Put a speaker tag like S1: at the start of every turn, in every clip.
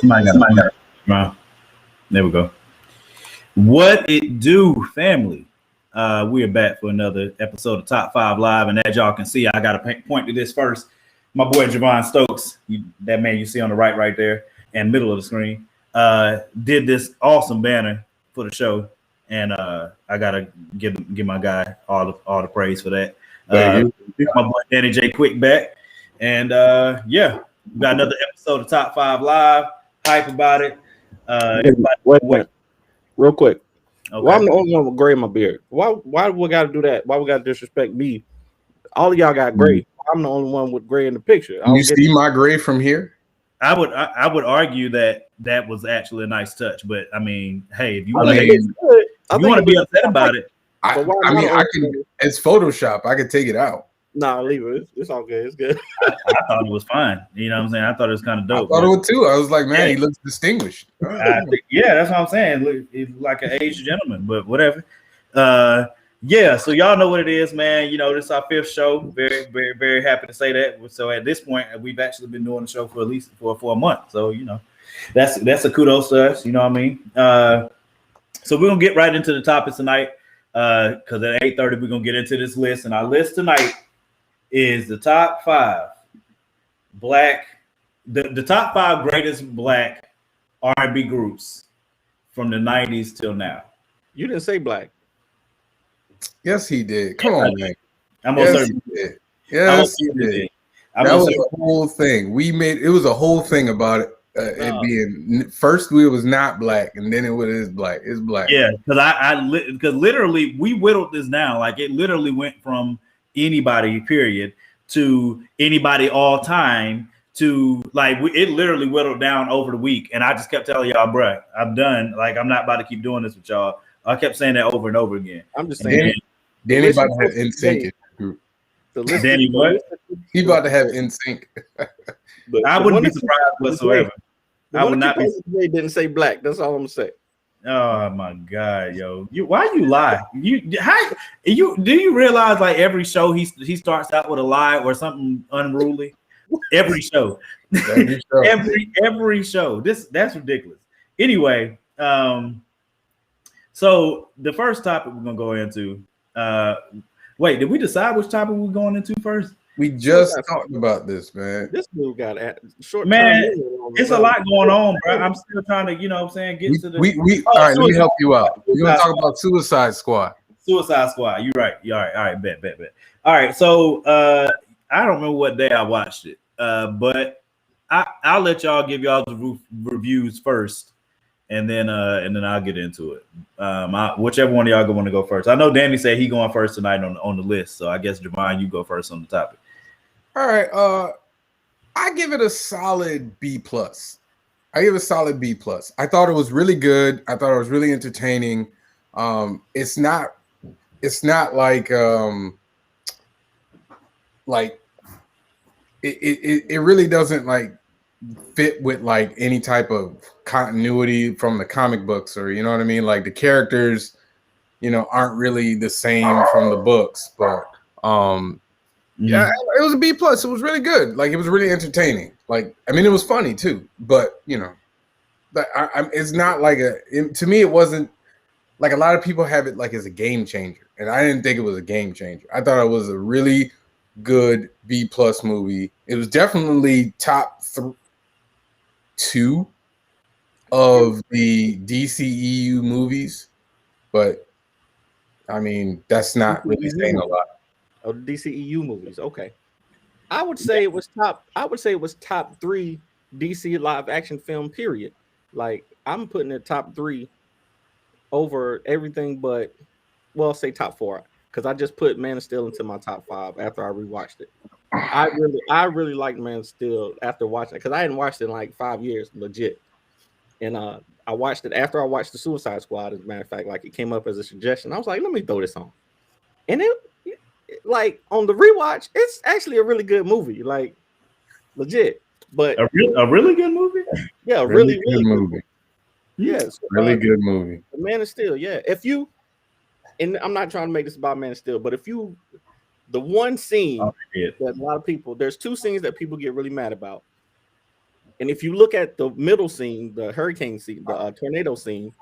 S1: Somebody got it. There we go. What it do, family? We are back for another episode of Top 5 Live, and as y'all can see, I got to point to this first. My boy Javon Stokes, that man you see on the right there, and middle of the screen, did this awesome banner for the show, and I gotta give my guy all the praise for that. My boy Danny J Quick back, and yeah, we got another episode of Top 5 Live. Hype about it.
S2: Wait. Real quick.
S1: Okay.
S2: Well, I'm the only one with gray in my beard. Why we gotta do that? Why we gotta disrespect me? All of y'all got gray. I'm the only one with gray in the picture.
S3: You see my gray from here?
S1: I would argue that was actually a nice touch, but I mean, hey, if you want to be upset about it,
S3: I can. It's Photoshop. I could take it out.
S2: Nah, leave it. It's all good. It's good.
S1: I thought it was fine. You know what I'm saying? I thought it was kind of dope.
S3: I thought it was too. I was like, man, he looks distinguished.
S1: Yeah, that's what I'm saying. He's like an aged gentleman, but whatever. Yeah, so y'all know what it is, man. You know, this is our 5th show. Very, very, very happy to say that. So at this point, we've actually been doing the show for at least for a month. So, you know, that's a kudos to us. You know what I mean? So we're gonna get right into the topics tonight. Because at 8:30 we're gonna get into this list, and our list tonight is the top 5 the top 5 greatest black R&B groups from the 90s till now.
S2: You didn't say black.
S3: Yes, he did. Come on, man.
S1: I'm yes, certain.
S3: He did. Yes, he did. That was a whole thing. It was a whole thing about it. It being first, it was not black, and then it is black. It's black.
S1: Yeah, because literally we whittled this down. Like it literally went from anybody, period, to anybody all time to like it literally whittled down over the week. And I just kept telling y'all, bruh, I'm done. Like I'm not about to keep doing this with y'all. I kept saying that over and over again.
S2: I'm just saying.
S3: Danny about to have NSYNC group.
S1: Danny, what?
S3: He about to have NSYNC.
S1: I wouldn't be surprised whatsoever.
S2: I would not be. They didn't say black. That's all I'm gonna say.
S1: Oh my god, yo! Why you lie? Do you realize like every show he starts out with a lie or something unruly? Every show. every show. That's ridiculous. Anyway, so the first topic we're gonna go into. Wait, did we decide which topic we're going into first?
S3: We just talked about this, man.
S2: This dude got short.
S1: Man, it's a lot going on, bro. I'm still trying to, you know what I'm saying, get to the.
S3: All right, let me help you out. We're going to talk about Suicide Squad.
S1: Suicide Squad. You're right. All right. Bet. All right. So I don't remember what day I watched it, but I'll let y'all give y'all the reviews first, and then I'll get into it. Whichever one of y'all want to go first. I know Danny said he going first tonight on the list, so I guess Javon, you go first on the topic.
S3: All right, I give it a solid B+. I give it a solid B+. I thought it was really good. I thought it was really entertaining. It's not like it really doesn't like fit with like any type of continuity from the comic books, or you know what I mean? Like the characters, you know, aren't really the same from the books, but yeah, it was a B+. It was really good. Like it was really entertaining. Like I mean, it was funny too. But you know, it's not like to me, it wasn't like a lot of people have it like as a game changer, and I didn't think it was a game changer. I thought it was a really good B+ movie. It was definitely top 2 of the DCEU movies, but I mean that's not really saying a lot.
S2: Of DCEU movies, okay. I would say it was top 3 DC live action film. Period. Like I'm putting it top 3 over everything, but say top 4 because I just put Man of Steel into my top 5 after I rewatched it. I really liked Man of Steel after watching it because I hadn't watched it in like 5 years, legit. And I watched it after I watched the Suicide Squad. As a matter of fact, like it came up as a suggestion. I was like, let me throw this on, and it like on the rewatch, it's actually a really good movie, like legit. But
S1: a really good movie.
S2: Yeah, really
S3: good movie.
S2: Yes,
S3: really good movie.
S2: Man of Steel. Yeah, and I'm not trying to make this about Man of Steel, but the one scene that a lot of people, there's 2 scenes that people get really mad about. And if you look at the middle scene, the hurricane scene, the tornado scene,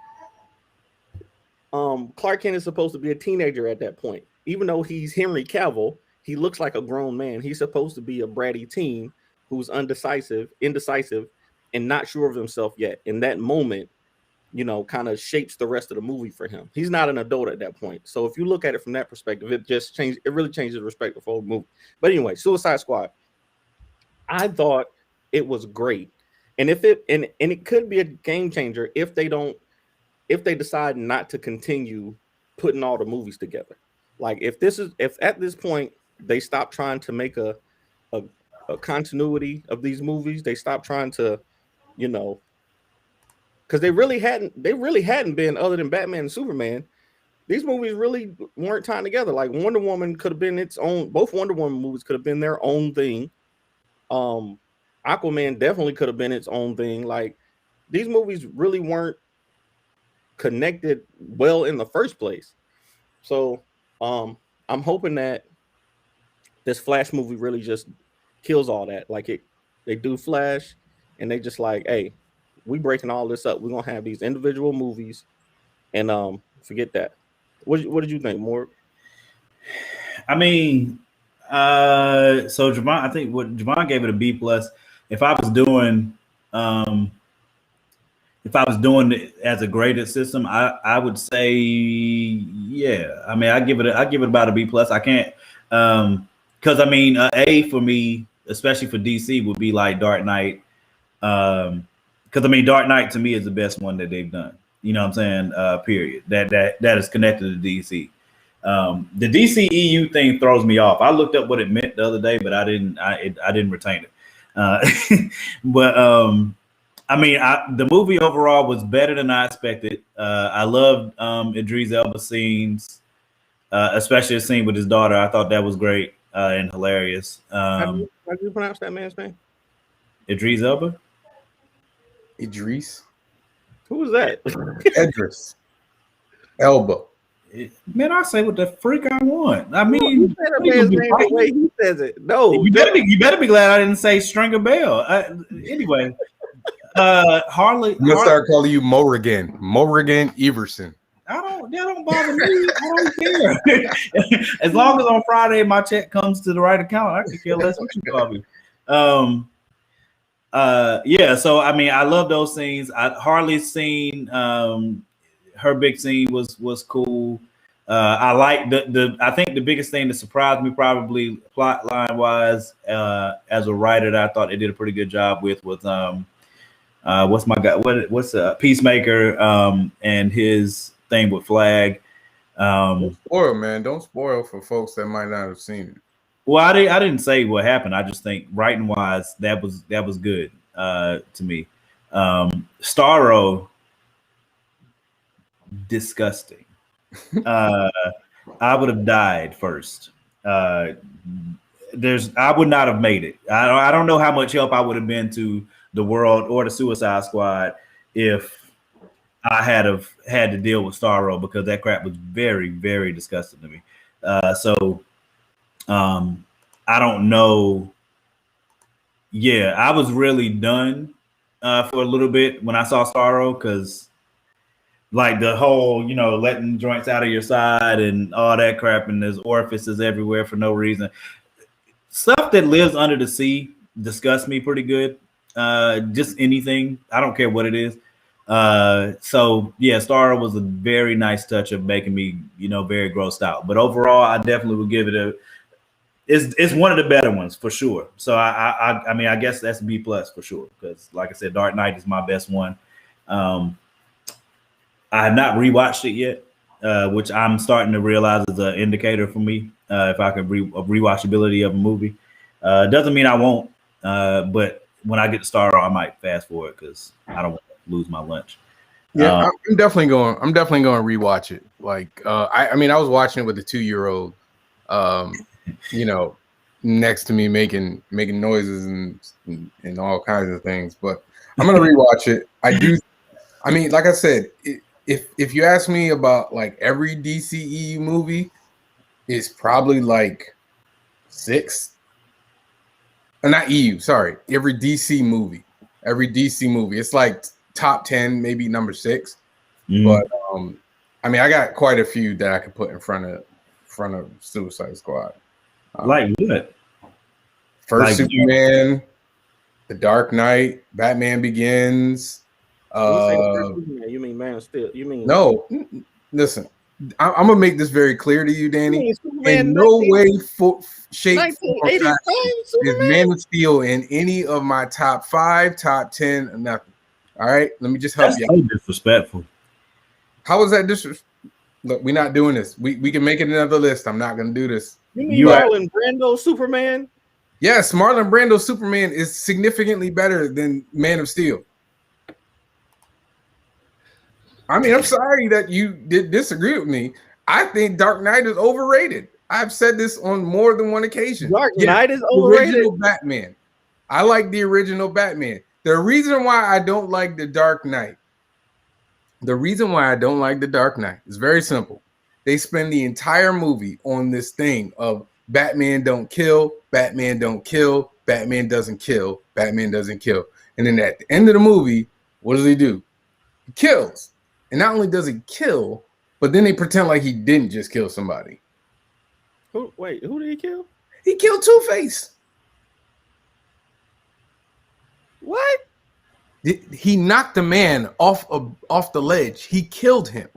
S2: Clark Kent is supposed to be a teenager at that point. Even though he's Henry Cavill, he looks like a grown man. He's supposed to be a bratty teen who's indecisive, and not sure of himself yet. In that moment, kind of shapes the rest of the movie for him. He's not an adult at that point. So if you look at it from that perspective, it really changes the respect for the movie. But anyway, Suicide Squad. I thought it was great. And it could be a game changer if they decide not to continue putting all the movies together. Like if at this point they stop trying to make a continuity of these movies, they stop trying to, because they really hadn't been, other than Batman and Superman, these movies really weren't tying together. Like Wonder Woman could have been its own, both Wonder Woman movies could have been their own thing. Aquaman definitely could have been its own thing. Like these movies really weren't connected well in the first place. So I'm hoping that this Flash movie really just kills all that. Like they do Flash and they just like, hey, we breaking all this up. We're gonna have these individual movies and forget that. What did you think, Morg?
S1: I mean, so Javon, I think what Javon gave it a B plus. If I was doing it as a graded system, I would say, yeah. I mean, I give it about a B plus. I can't, because I mean, A for me, especially for DC, would be like Dark Knight. Because I mean, Dark Knight to me is the best one that they've done. You know what I'm saying? Period. That is connected to DC. The DCEU thing throws me off. I looked up what it meant the other day, but I didn't retain it. But I mean, the movie overall was better than I expected. I loved Idris Elba scenes, especially a scene with his daughter. I thought that was great and hilarious.
S2: How do you pronounce that man's name?
S1: Idris Elba?
S3: Idris?
S2: Who was that?
S3: Idris Elba.
S1: Man, I say what the freak I want. I mean,
S2: you said a man's name the way he says it. No,
S1: you better be glad I didn't say Stringer Bell. Anyway, Harley.
S3: I'm gonna start calling you Morrigan Everson.
S1: That don't bother me. I don't care. As long as on Friday my check comes to the right account, I can care less what you call me. Yeah. So I mean, I love those scenes. Harley's scene. Her big scene was cool. I like I think the biggest thing that surprised me, probably plot line wise, as a writer, that I thought they did a pretty good job with was what's my guy? What's Peacemaker and his thing with Flag.
S3: Don't spoil, man. Don't spoil for folks that might not have seen it.
S1: Well, I didn't say what happened. I just think writing wise, that was good to me. Starro. Disgusting. I would have died first. I would not have made it. I don't know how much help I would have been to the world or the Suicide Squad if I had to deal with Starro, because that crap was very, very disgusting to me. So I don't know. Yeah, I was really done for a little bit when I saw Starro, because like the whole, letting joints out of your side and all that crap, and there's orifices everywhere for no reason. Stuff that lives under the sea disgusts me pretty good. Just anything. I don't care what it is. So yeah, Starro was a very nice touch of making me, very grossed out. But overall, I definitely would give it it's one of the better ones for sure. So I mean, I guess that's B plus for sure, because like I said, Dark Knight is my best one. I have not rewatched it yet, which I'm starting to realize is an indicator for me. If I can rewatchability of a movie, doesn't mean I won't. But when I get to Starro, I might fast forward because I don't want to lose my lunch.
S3: Yeah, I'm definitely going to rewatch it. Like, I mean, I was watching it with a 2-year-old, next to me making noises and all kinds of things. But I'm gonna rewatch it. I mean, like I said, if you ask me about like every DCEU movie, it's probably like 6. Not EU, sorry. Every DC movie every DC movie. It's like top 10, maybe number 6.
S1: Mm.
S3: But I mean, I got quite a few that I could put in front of Suicide Squad.
S1: Like what?
S3: First like Superman, The Dark Knight, Batman Begins.
S2: When you say the first Superman, you mean Man of Steel? You mean
S3: no? Listen, I'm gonna make this very clear to you, Danny. In no
S2: 19,
S3: way, shape, or
S2: fashion
S3: is Man of Steel in any of my top 5, top 10, or nothing. All right, let me just help you.
S1: So disrespectful.
S3: How is that disrespectful? Look, we're not doing this. We can make it another list. I'm not gonna do this.
S2: You mean Marlon Brando Superman?
S3: Yes, Marlon Brando Superman is significantly better than Man of Steel. I mean, I'm sorry that you did disagree with me. I think Dark Knight is overrated. I've said this on more than one occasion.
S2: Dark Knight is overrated.
S3: Original Batman. I like the original Batman. The reason why I don't like the Dark Knight, is very simple. They spend the entire movie on this thing of Batman don't kill, Batman don't kill, Batman doesn't kill, Batman doesn't kill. And then at the end of the movie, what does he do? He kills. And not only does he kill, but then they pretend like he didn't just kill somebody.
S2: Who did he kill?
S3: He killed Two-Face.
S2: What?
S3: He knocked a man off the ledge. He killed him.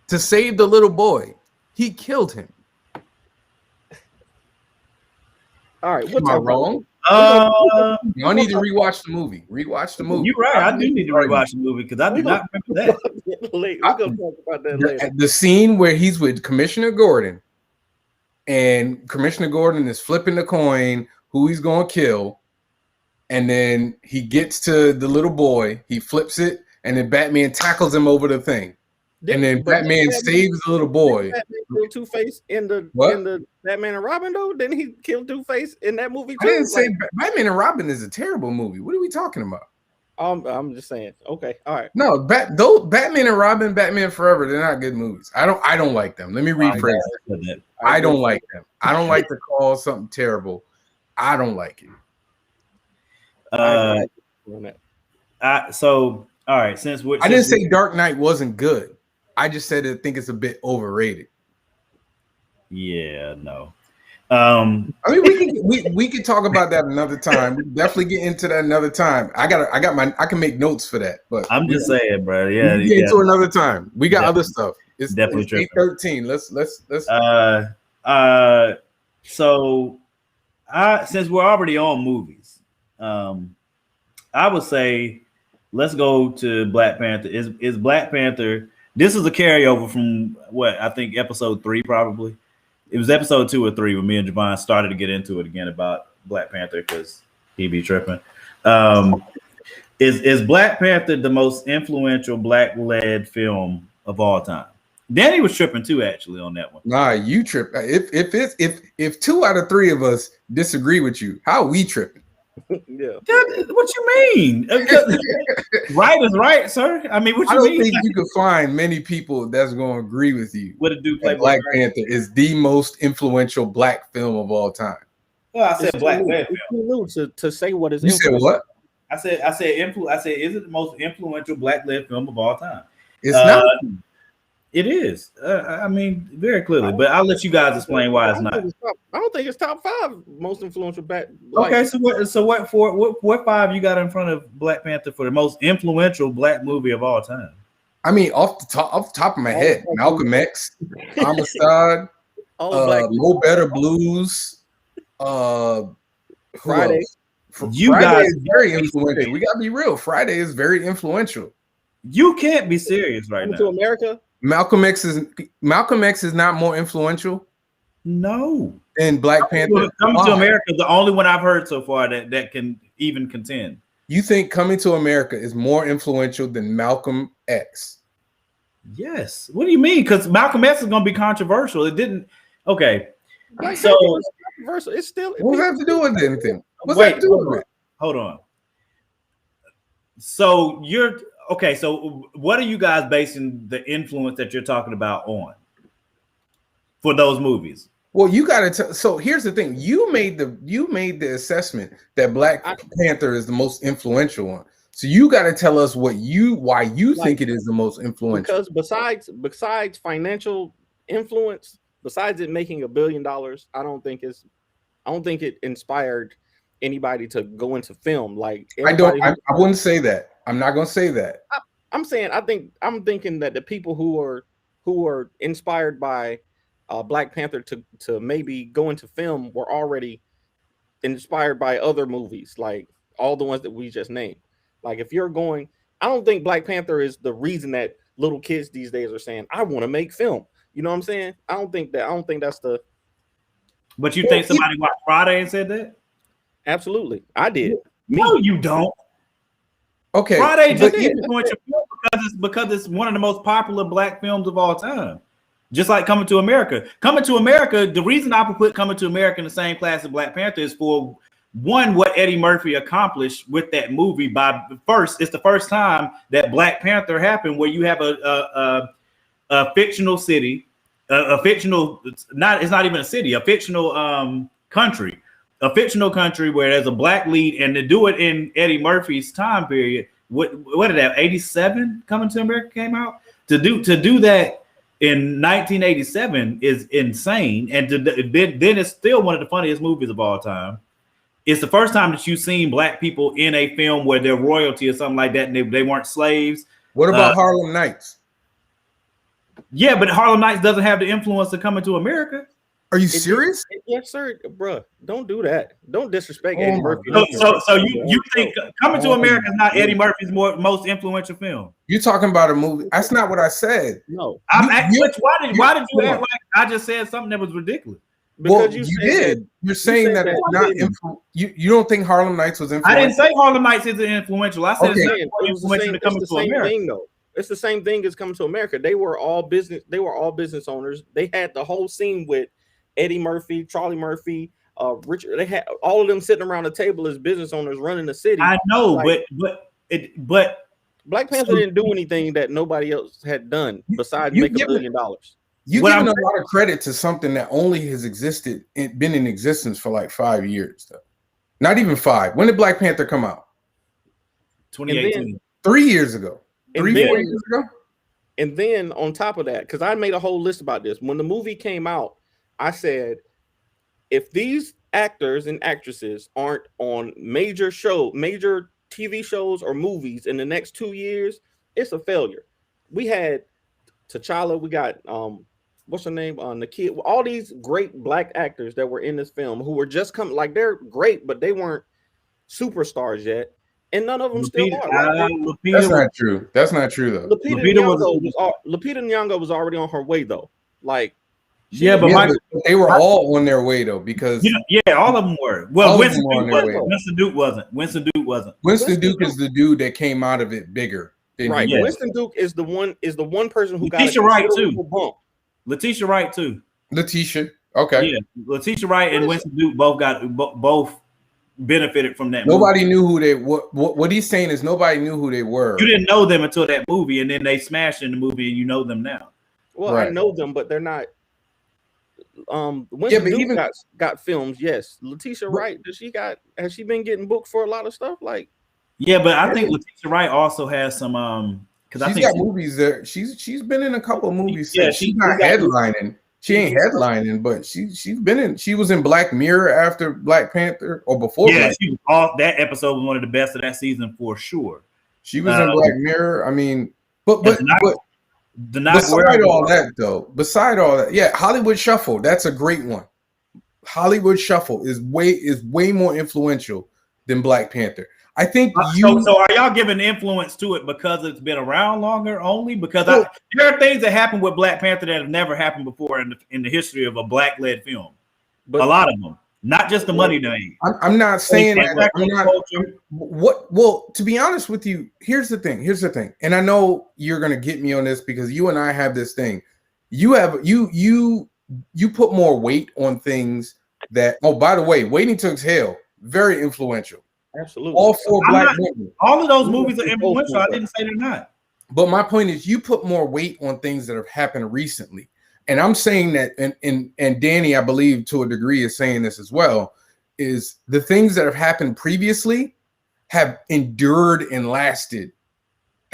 S3: To save the little boy, he killed him.
S2: All right,
S3: am I wrong? Y'all need to rewatch the movie. Rewatch the movie.
S1: You're right. I do need to rewatch the movie because I do not remember that.
S2: We're gonna talk about that later.
S3: The scene where he's with Commissioner Gordon, and Commissioner Gordon is flipping the coin who he's gonna kill, and then he gets to the little boy, he flips it, and then Batman tackles him over the thing. And then Batman saves the little boy.
S2: Batman killed Two-Face in the Batman and Robin though? Didn't he kill Two-Face in that movie too?
S3: I didn't say Batman and Robin is a terrible movie. What are we talking about?
S2: I'm just saying. Okay, all right.
S3: No, Batman and Robin, Batman Forever, they're not good movies. I don't like them. Let me rephrase that. I don't like them. I don't like to call something terrible. I don't like it.
S1: So all right, I
S3: didn't say Dark Knight wasn't good. I just said I think it's a bit overrated.
S1: Yeah, no.
S3: I mean, we could talk about that another time. We definitely get into that another time. I can make notes for that. But
S1: I'm just saying, bro. Yeah,
S3: we get into another time. We got other stuff. It's
S1: definitely
S3: 8:13. Let's.
S1: So since we're already on movies, I would say let's go to Black Panther. Is Black Panther? This is a carryover from what I think episode 3 probably. It was episode 2 or 3 when me and Javon started to get into it again about Black Panther because he be tripping. Is Black Panther the most influential Black-led film of all time? Danny was tripping too, actually, on that one.
S3: Nah, you trip. If 2 out of 3 of us disagree with you, how are we tripping?
S2: Yeah.
S1: What you mean? Right is right, sir. I mean, what you mean?
S3: I don't think you could find many people that's going to agree with you.
S1: What it do? Play
S3: Black Panther is the most influential Black film of all time.
S1: Well, I said Black film.
S2: To say what is.
S3: You said what?
S1: I said is it the most influential Black-led film of all time?
S3: It's not.
S1: It is. I mean, very clearly, but I'll let you guys explain why it's not.
S2: I don't think it's top 5 most influential Black.
S1: Okay, so what 5 you got in front of Black Panther for the most influential Black movie of all time?
S3: I mean, off the top of my head, Malcolm X, Amistad, Mo Better Blues,
S2: Friday.
S3: Friday is very influential. We gotta be real. Friday is very influential.
S1: You can't be serious right now.
S2: To America.
S3: Malcolm X is not more influential.
S1: No.
S3: Than Black Panther.
S1: Coming to America is the only one I've heard so far that can even contend.
S3: You think Coming to America is more influential than Malcolm X?
S1: Yes. What do you mean? Because Malcolm X is going to be controversial. It didn't. Okay. So
S2: controversial. It's still.
S3: What does that have to do with anything? What's that to do with it?
S1: Hold on. So okay, so what are you guys basing the influence that you're talking about on for those movies?
S3: Well, you got to. So here's the thing: you made the assessment that Black Panther is the most influential one. So you got to tell us why you think it is the most influential.
S2: Because besides financial influence, besides it making $1 billion, I don't think it inspired anybody to go into film. Like
S3: I wouldn't say that. I'm not going to say that.
S2: I'm saying I'm thinking that the people who are inspired by Black Panther to maybe go into film were already inspired by other movies, like all the ones that we just named. Like if you're going, I don't think Black Panther is the reason that little kids these days are saying, I want to make film. You know what I'm saying? I don't think that's the.
S1: But you think somebody watched Friday and said that?
S2: Absolutely. I did.
S1: No, you don't.
S3: Okay.
S1: Friday just influential because it's one of the most popular Black films of all time. Just like Coming to America. Coming to America, the reason I put Coming to America in the same class as Black Panther is for one, what Eddie Murphy accomplished with that movie. It's the first time that Black Panther happened where you have a fictional city, it's not even a city, a fictional country where there's a Black lead, and to do it in Eddie Murphy's time period, what did that 87 Coming to America came out? To do that in 1987 is insane, and then it's still one of the funniest movies of all time. It's the first time that you've seen Black people in a film where they're royalty or something like that, and they weren't slaves.
S3: What about Harlem Nights?
S1: Yeah, but Harlem Nights doesn't have the influence of Coming to America.
S3: Are you serious?
S2: Yes, sir, bro. Don't do that. Don't disrespect Eddie Murphy.
S1: So you think Coming to America is not Eddie Murphy's most influential film?
S3: You're talking about a movie. That's not what I said.
S2: No.
S1: Why did you act like I just said something that was ridiculous?
S2: Because
S3: you did. You're saying that it's not you don't think Harlem Nights was influential?
S1: I didn't say Harlem Nights isn't influential. I said it's not influential to Coming to America.
S2: Thing, though. It's the same thing as Coming to America. They were all business owners. They had the whole scene with Eddie Murphy, Charlie Murphy, Richard. They had all of them sitting around the table as business owners running the city.
S1: I know, but
S2: Black Panther didn't do anything that nobody else had done besides make $1 billion.
S3: You're giving a lot of credit to something that only has been in existence for like 5 years, though. Not even 5. When did Black Panther come out?
S1: 2018.
S3: 3 years ago. 4 years ago.
S2: And then on top of that, because I made a whole list about this. When the movie came out, I said, if these actors and actresses aren't on major TV shows or movies in the next 2 years, it's a failure. We had T'Challa, we got what's her name? Nakia, all these great Black actors that were in this film who were just coming, like they're great, but they weren't superstars yet. And none of them still are.
S3: That's not true. That's not true, though.
S2: Lupita Nyong'o was already on her way, though. Like,
S3: but they were all on their way, though, because
S1: all of them were. Well, Winston Duke wasn't. Winston Duke is the dude that came out of it bigger.
S2: Right. Winston Duke is the one person who
S1: Letitia
S2: got
S1: Wright too.
S2: Bump.
S1: Letitia Wright too.
S3: Okay.
S1: Yeah, Letitia Wright and Winston Duke both benefited from that.
S3: Nobody knew who they. What he's saying is nobody knew who they were.
S1: You didn't know them until that movie, and then they smashed in the movie, and you know them now.
S2: Well, right. I know them, but they're not. Winston Duke got films. Yes, Letitia Wright. Has she been getting booked for a lot of stuff? Like,
S1: yeah, but I think Letitia Wright also has some.
S3: Because she's got movies there. She's been in a couple of movies. Yeah, she's not headlining. She ain't headlining, but she's been in. She was in Black Mirror after Black Panther or before.
S1: Yeah, that episode was one of the best of that season for sure.
S3: She was in Black Mirror. I mean, beside all that, yeah, Hollywood Shuffle. That's a great one. Hollywood Shuffle is way more influential than Black Panther. I think
S1: so are y'all giving influence to it because it's been around longer only? Because there are things that happen with Black Panther that have never happened before in the history of a Black-led film. But a lot of them, not just the money they.
S3: I'm not saying that. Well, to be honest with you, here's the thing. And I know you're gonna get me on this because you and I have this thing. You put more weight on things that. Oh, by the way, Waiting to Exhale, very influential.
S2: Absolutely.
S3: All 4 Black women.
S1: All of those movies are influential. I didn't say they're not.
S3: But my point is, you put more weight on things that have happened recently. And I'm saying that, and Danny, I believe to a degree is saying this as well, is the things that have happened previously have endured and lasted,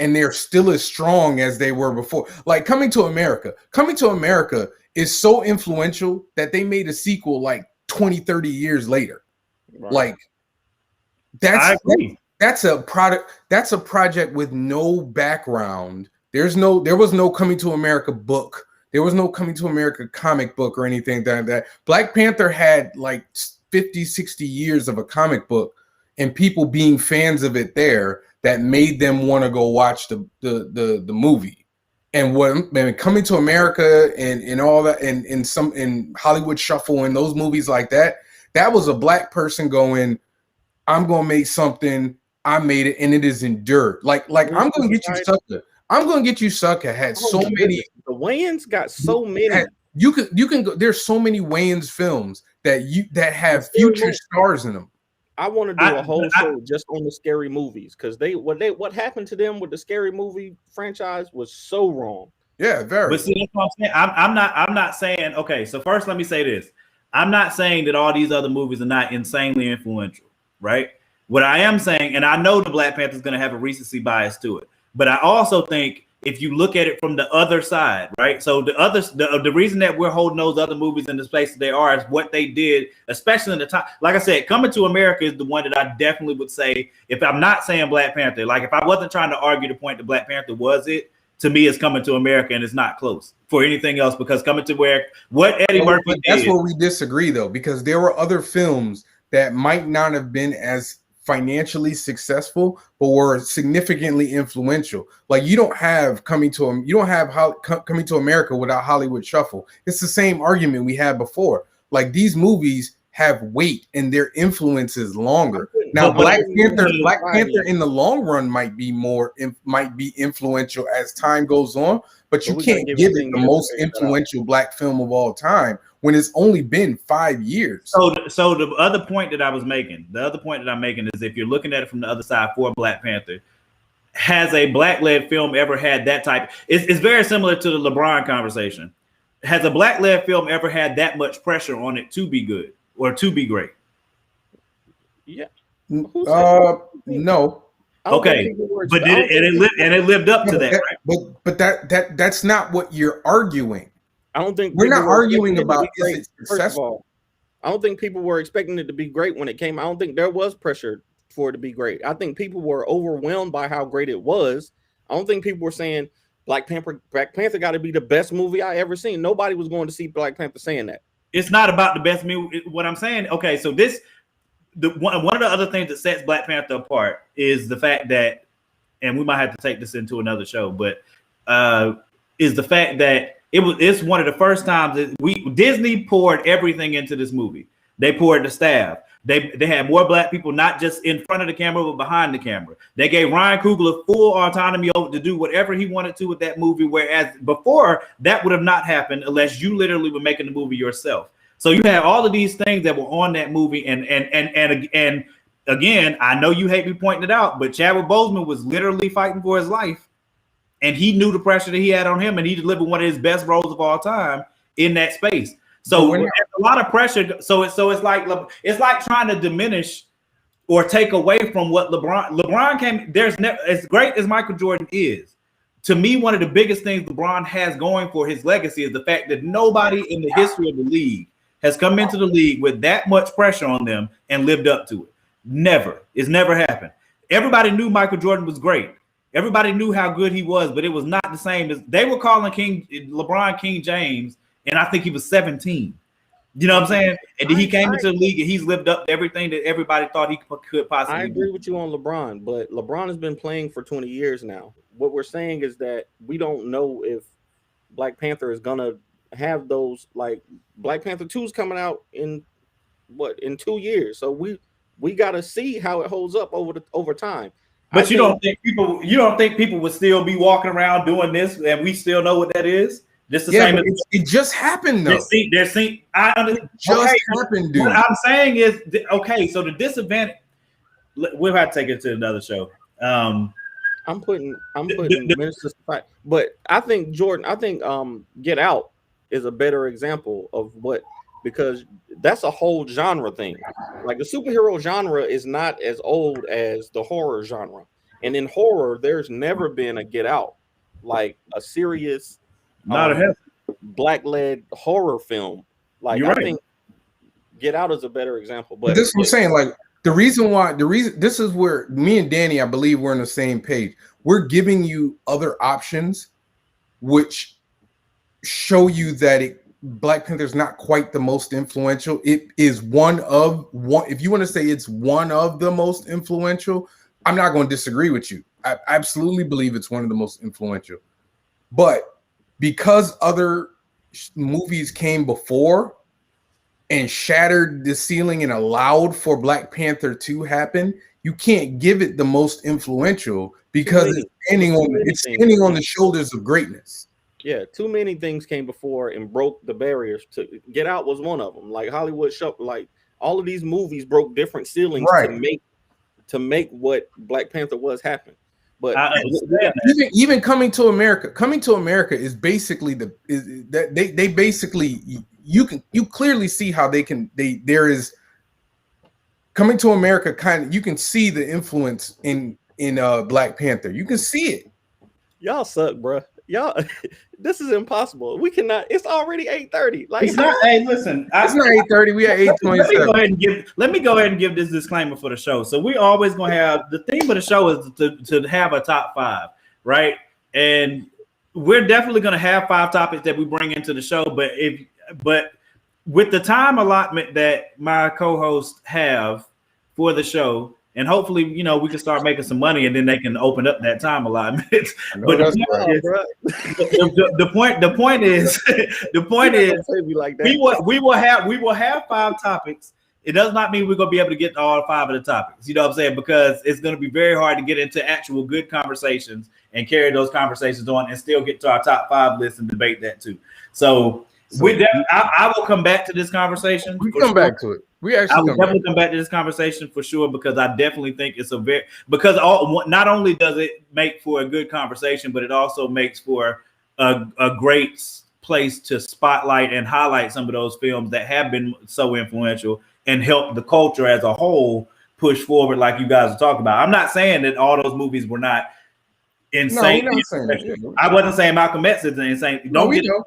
S3: and they're still as strong as they were before. Like Coming to America. Coming to America is so influential that they made a sequel like 20, 30 years later.
S2: Right.
S3: Like that's a project with no background. There was no Coming to America book. There was no Coming to America comic book or anything like that. Black Panther had like 50, 60 years of a comic book and people being fans of it there that made them want to go watch the movie. And Coming to America and all that, and in Hollywood Shuffle and those movies like that, that was a black person going, I'm gonna make something, I made it, and it is endured. Like I'm gonna get you sucker. I'm gonna get you sucker had so many.
S2: The Wayans got so many.
S3: You can go. There's so many Wayans films that have future stars in them.
S2: I want to do a whole show just on the scary movies because what happened to them with the scary movie franchise was so wrong.
S3: Yeah, very.
S1: But see, that's what I'm saying. I'm not saying, okay, so first let me say this. I'm not saying that all these other movies are not insanely influential, right? What I am saying, and I know the Black Panther is going to have a recency bias to it, but I also think if you look at it from the other side, right? So the reason that we're holding those other movies in the space that they are is what they did, especially in the time. Like I said, Coming to America is the one that I definitely would say, if I'm not saying Black Panther, like if I wasn't trying to argue the point that Black Panther was it, to me it's Coming to America, and it's not close for anything else, because Coming to America, what Eddie Murphy did.
S3: That's where we disagree though, because there were other films that might not have been as financially successful, but were significantly influential. Like you don't have Coming to America without Hollywood Shuffle. It's the same argument we had before. Like these movies have weight and their influence is longer. Now, Black Panther in the long run might be influential as time goes on, but you can't give it the most influential black film of all time when it's only been 5 years.
S1: So the other point that I'm making is, if you're looking at it from the other side for Black Panther, has a black-led film ever had that type? It's very similar to the LeBron conversation. Has a black-led film ever had that much pressure on it to be good or to be great?
S2: Yeah.
S3: No.
S1: Okay, but it lived up to that, right?
S3: But that's not what you're arguing.
S2: I don't think
S3: we're not arguing about is it successful.
S2: First of all, I don't think people were expecting it to be great when it came. I don't think there was pressure for it to be great. I think people were overwhelmed by how great it was. I don't think people were saying Black Panther got to be the best movie I ever seen. Nobody was going to see Black Panther saying that.
S1: It's not about the best movie. What I'm saying, okay, so one of the other things that sets Black Panther apart is the fact that, and we might have to take this into another show, but is the fact that it's one of the first times that Disney poured everything into this movie. They poured the staff. They had more black people, not just in front of the camera, but behind the camera. They gave Ryan Coogler full autonomy to do whatever he wanted to with that movie, whereas before that would have not happened unless you literally were making the movie yourself. So you had all of these things that were on that movie, and again, I know you hate me pointing it out, but Chadwick Boseman was literally fighting for his life, and he knew the pressure that he had on him, and he delivered one of his best roles of all time in that space. So there's a lot of pressure. So it's like trying to diminish or take away from what LeBron came. There's never, as great as Michael Jordan is, to me, one of the biggest things LeBron has going for his legacy is the fact that nobody in the history of the league has come into the league with that much pressure on them and lived up to it. Never. It's never happened. Everybody knew Michael Jordan was great. Everybody knew how good he was, but it was not the same as they were calling LeBron King James, and I think he was 17. You know what I'm saying? And then he came into the league and he's lived up to everything that everybody thought he could possibly do.
S2: I agree with you on LeBron, but LeBron has been playing for 20 years now. What we're saying is that we don't know if Black Panther is gonna have those, like Black Panther 2 is coming out in 2 years. So we gotta see how it holds up over time.
S1: But you don't think people would still be walking around doing this and we still know what that is? Just the same.
S3: It just happened though.
S1: Happened, dude. What I'm saying is, okay, so the disadvantage. We'll have to take it to another show.
S2: I'm putting Minister Spike, but I think Jordan. I think Get Out is a better example of what, because that's a whole genre thing. Like the superhero genre is not as old as the horror genre. And in horror, there's never been a Get Out, like a serious
S1: Not a hell.
S2: black-led horror film. Like
S1: You're
S2: I
S1: right.
S2: think Get Out is a better example.
S3: But this is what I'm saying. Like the reason this is where me and Danny, I believe we're on the same page. We're giving you other options, which show you that Black Panther is not quite the most influential. It is one. If you want to say it's one of the most influential, I'm not going to disagree with you. I absolutely believe it's one of the most influential. But because other movies came before and shattered the ceiling and allowed for Black Panther to happen, you can't give it the most influential because it's standing on the shoulders of greatness.
S2: Yeah, too many things came before and broke the barriers. To Get Out was one of them. Like Hollywood show, like all of these movies broke different ceilings to make what Black Panther was happen. But
S3: even Coming to America is basically they basically you clearly see how there is Coming to America kind of, you can see the influence in Black Panther. You can see it.
S2: Y'all suck, bro. Y'all, this is impossible. We cannot. It's already 8:30. Like
S1: it's not. Hey, listen,
S3: it's not 8:30. We at 8:27.
S1: Let me go ahead and give this disclaimer for the show. So we always gonna have the theme of the show is to have a top 5, right? And we're definitely gonna have 5 topics that we bring into the show. But with the time allotment that my co-hosts have for the show, and hopefully, we can start making some money, and then they can open up that time allotment. But the point is, we will have 5 topics. It does not mean we're gonna be able to get to all 5 of the topics. You know what I'm saying? Because it's gonna be very hard to get into actual good conversations and carry those conversations on, and still get to our top 5 list and debate that too. So I will come back to this conversation.
S3: We come back to it.
S1: I will definitely come back to this conversation for sure, because I definitely think it's not only does it make for a good conversation, but it also makes for a great place to spotlight and highlight some of those films that have been so influential and help the culture as a whole push forward, like you guys are talking about. I'm not saying that all those movies were not insane. No, I wasn't saying Malcolm X is insane. We know.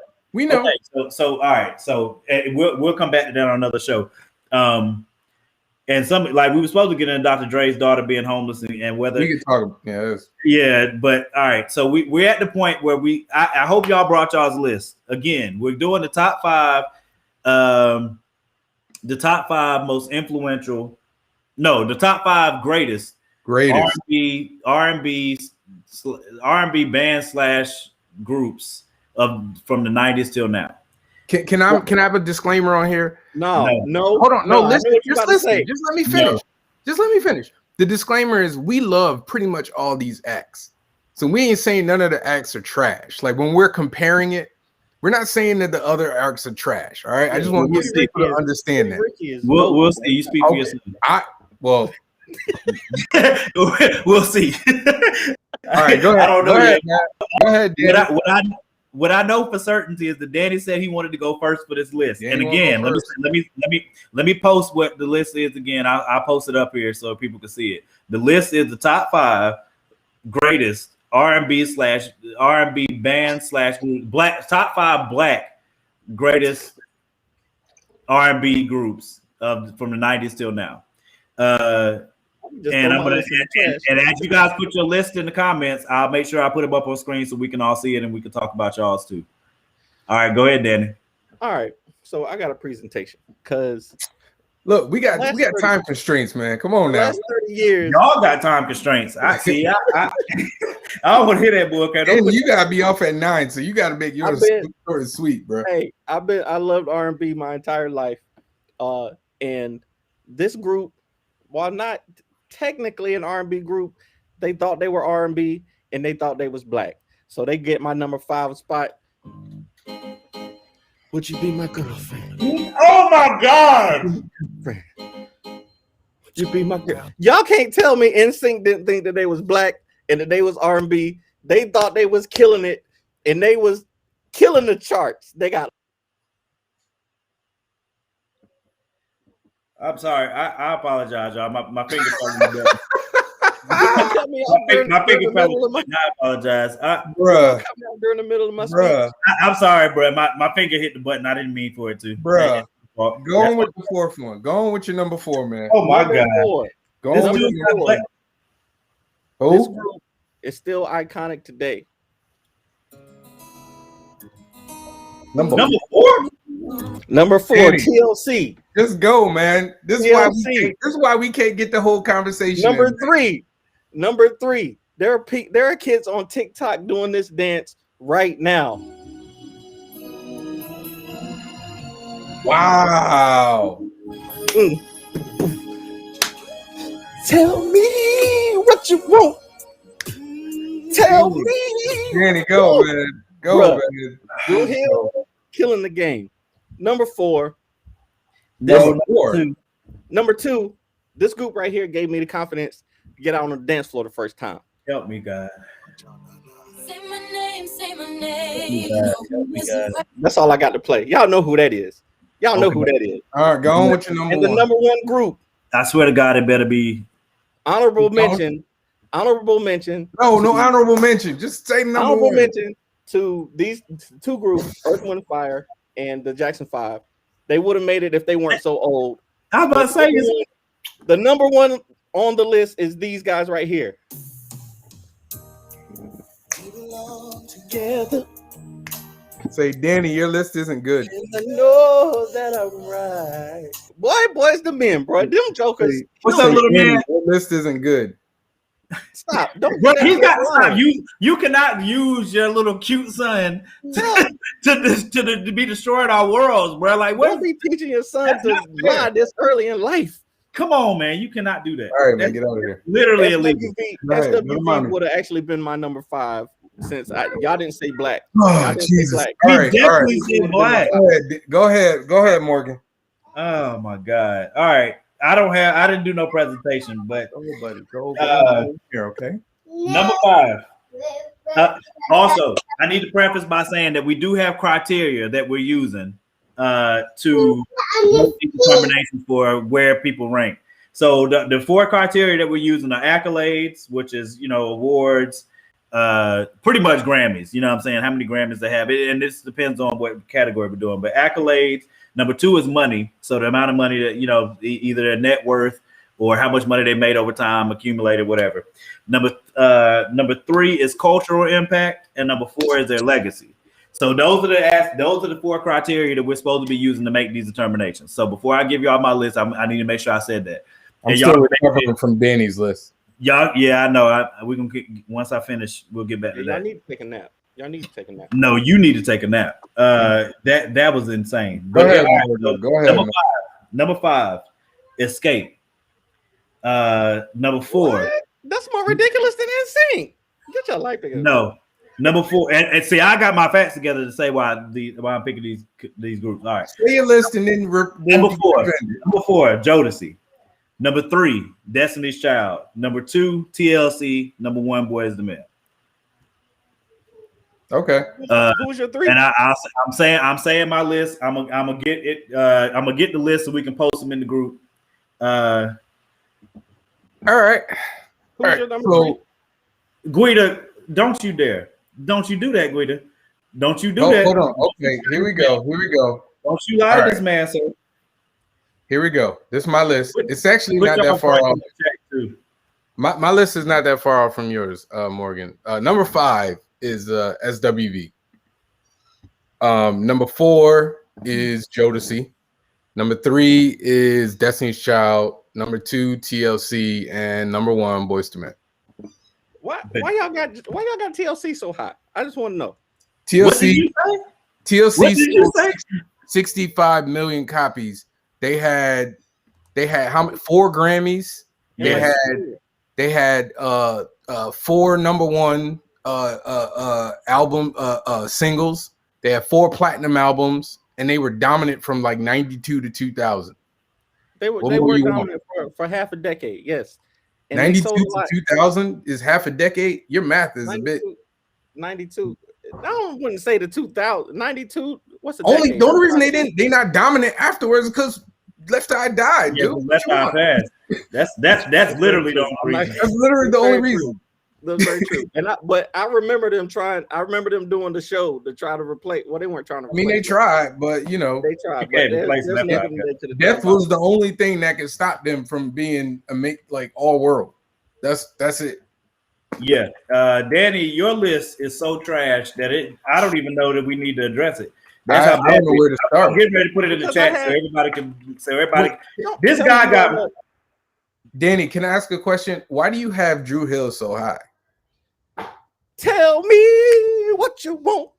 S1: Okay, so all right. So we'll come back to that on another show. And some, like, we were supposed to get into Dr. Dre's daughter being homeless and whether
S3: we could talk.
S1: But all right. So we're at the point where I hope y'all brought y'all's list. Again, we're doing the top 5, the top 5 most influential. No, the top 5 greatest R&B band / groups from the 90s till now.
S3: Can I have a disclaimer on here?
S2: No.
S3: Hold on. No, listen. Just listen. Just let me finish. Just let me finish. The disclaimer is we love pretty much all these acts. So we ain't saying none of the acts are trash. Like when we're comparing it, we're not saying that the other acts are trash. All right. I just want to get people to understand that.
S1: We'll see. You speak for yourself. We'll see.
S3: All right, go ahead. I don't know. Go ahead.
S1: What I know for certainty is that Danny said he wanted to go first for this list. And again, let me post what the list is again. I'll post it up here so people can see it. The list is the top 5 greatest R&B band / black, top 5 black greatest R&B groups from the 90s till now. And as you guys put your list in the comments, I'll make sure I put them up on screen so we can all see it and we can talk about y'all's too. All right, go ahead, Danny.
S2: All right, so I got a presentation because
S3: look, we got time constraints, man. Come on now.
S2: Last 30 years,
S1: y'all got time constraints. I see. I don't want to hear that, boy.
S3: And you gotta be off at 9, so you gotta make yours short and sweet, bro.
S2: Hey, I loved R&B my entire life, and this group, while not technically an R&B group, they thought they were R&B and they thought they was black. So they get my number 5 spot. Would you be my girlfriend?
S1: Oh my God!
S2: Would you be my girl? Y'all can't tell me NSYNC didn't think that they was black and that they was R&B. They thought they was killing it and they was killing the charts. They got
S1: I'm sorry. I apologize, y'all. My finger fell in the button.
S2: Cut me off during
S1: My finger
S2: the
S1: fell
S2: middle
S1: in the
S2: of my.
S1: button. I apologize.
S3: Bruh,
S2: Cut me off during the middle of my
S3: bruh,
S2: speech.
S1: I'm sorry, bro. My finger hit the button. I didn't mean for it to.
S3: bruh.
S1: Well,
S3: Go on with the fourth one. Go on with your number 4, man.
S1: oh my
S2: Number
S1: God.
S2: 4.
S3: Go
S1: This
S3: on with
S1: dude
S3: your
S1: got
S3: number
S1: black.
S3: 4.
S2: This
S3: Who?
S2: group is still iconic today.
S3: Number
S1: Number 4?
S2: Number 4,
S3: Danny.
S2: TLC.
S3: Just go, man. This is why we can't get the whole conversation.
S2: Number
S3: in.
S2: 3. There are kids on TikTok doing this dance right now.
S3: Wow.
S2: Tell me what you want. Tell me.
S3: Danny, go, man. Go,
S2: Bruh.
S3: man.
S2: Will Hill killing the game. Number 4. Number 2. This group right here gave me the confidence to get out on the dance floor the first time.
S1: Help me, God.
S4: Say my name, say my name.
S1: Help me, God.
S2: That's all I got to play. Y'all know who that is. Y'all know who that is.
S3: All right, go on with your number
S2: And the
S3: 1.
S2: number 1 group,
S1: I swear to God, it better be.
S2: honorable mention.
S3: No honorable mention. Just say number
S2: Honorable
S3: 1.
S2: mention to these 2 groups, Earth, Wind, and Fire and the Jackson 5. They would have made it if they weren't so old.
S1: I was about to say
S2: The number 1 on the list is these guys right here. We belong together.
S3: Say, Danny, your list isn't good.
S2: And I know that I'm right. Boys the men, bro. Them jokers.
S1: What's up, little man?
S3: Your list isn't good.
S2: Stop. Don't
S1: Bro,
S2: do that
S1: he's
S2: to
S1: got to
S2: the
S1: stop.
S2: line.
S1: You cannot use your little cute son to be destroying our worlds, bro. Like,
S2: Don't
S1: what?
S2: be teaching your son
S1: That's
S2: to
S1: not fair.
S2: lie this early in life.
S1: Come on, man. You cannot do that.
S3: All right, man,
S1: That's
S3: get out of here.
S1: literally illegal.
S2: SWV would have actually been my number 5 since y'all didn't say black.
S3: Oh,
S2: Y'all didn't say
S3: Jesus.
S2: black.
S3: All
S1: He
S3: right,
S1: definitely
S3: all
S1: said black.
S3: right. Go ahead, Morgan.
S1: Oh my God. All right. I didn't do no presentation, but
S3: Go, buddy. Go here, okay?
S1: number 5. Also, I need to preface by saying that we do have criteria that we're using to make these determinations for where people rank. So the 4 criteria that we're using are accolades, which is, awards, pretty much Grammys. You know what I'm saying? How many Grammys they have. And this depends on what category we're doing. But accolades. Number 2 is money. So the amount of money that, either their net worth or how much money they made over time, accumulated, whatever. Number 3 is cultural impact, and number 4 is their legacy. So those are the 4 criteria that we're supposed to be using to make these determinations. So before I give y'all my list, I need to make sure I said that.
S3: I'm still recovering from Danny's list.
S1: Y'all, yeah, I know. We can once I finish, we'll get back to that.
S2: Y'all need to take a nap.
S1: No, you need to take a nap. That was insane.
S3: Go ahead.
S1: Go ahead. Number 5, escape. Number 4.
S2: What? That's more ridiculous than NSYNC. Get your life together.
S1: No. Number 4, and see, I got my facts together to say why I'm picking these groups. All right.
S3: Say your list and then
S1: Number 4, Jodeci. Number 3, Destiny's Child. Number 2, TLC. Number 1, Boys the Men.
S3: Okay.
S2: Who's your 3?
S1: And I'm saying my list. I'm gonna get it. I'm gonna get the list so we can post them in the group.
S3: All right.
S2: Who's your number 3?
S1: Guida, don't you dare! Don't you do that, Guida! Don't you do that!
S3: Hold on. Okay, here we go.
S1: Don't you lie to this man, sir.
S3: Here we go. This is my list. It's actually not that far off. My list is not that far off from yours, Morgan. Number 5 is SWV. Number 4 is Jodeci. Number 3 is Destiny's Child. Number 2, TLC, and number 1, Boyz II Men.
S2: Why y'all got TLC so hot? I just want to know.
S3: TLC 65 million copies. They had how many? 4 Grammys. They had 4 number 1 album singles. They had 4 platinum albums, and they were dominant from like 92 to 2000.
S2: They were dominant for half a decade. Yes. And
S3: 92 to 2000 is half a decade. Your math is
S2: 92,
S3: a bit.
S2: 92. I wouldn't say the 2000. 92. What's the
S3: The only reason they not dominant afterwards because Left Eye died,
S1: Yeah,
S3: dude.
S1: Left Eye passed. That's literally the only reason.
S3: That's literally the only reason.
S2: That's very true. But I remember them trying. I remember them doing the show to try to replace. Well, they weren't trying to.
S3: I mean, they tried, but you know,
S2: They tried.
S1: Okay,
S2: But
S1: replace
S2: there's
S1: Left Eye.
S2: nothing that could have
S3: death
S2: done
S3: was the only thing that could stop them from being like all world. That's it.
S1: Yeah, Danny, your list is so trash that I don't even know that we need to address it. That's how
S3: I
S1: bad
S3: don't know where to start.
S1: I'm getting ready to put it in the
S2: Because
S1: chat
S2: I had-
S1: so everybody can. So everybody,
S2: Don't
S1: this
S2: tell
S1: guy
S2: me
S1: got.
S2: what-
S3: Danny, can I ask a question? Why do you have Drew Hill so high?
S2: Tell me what you want.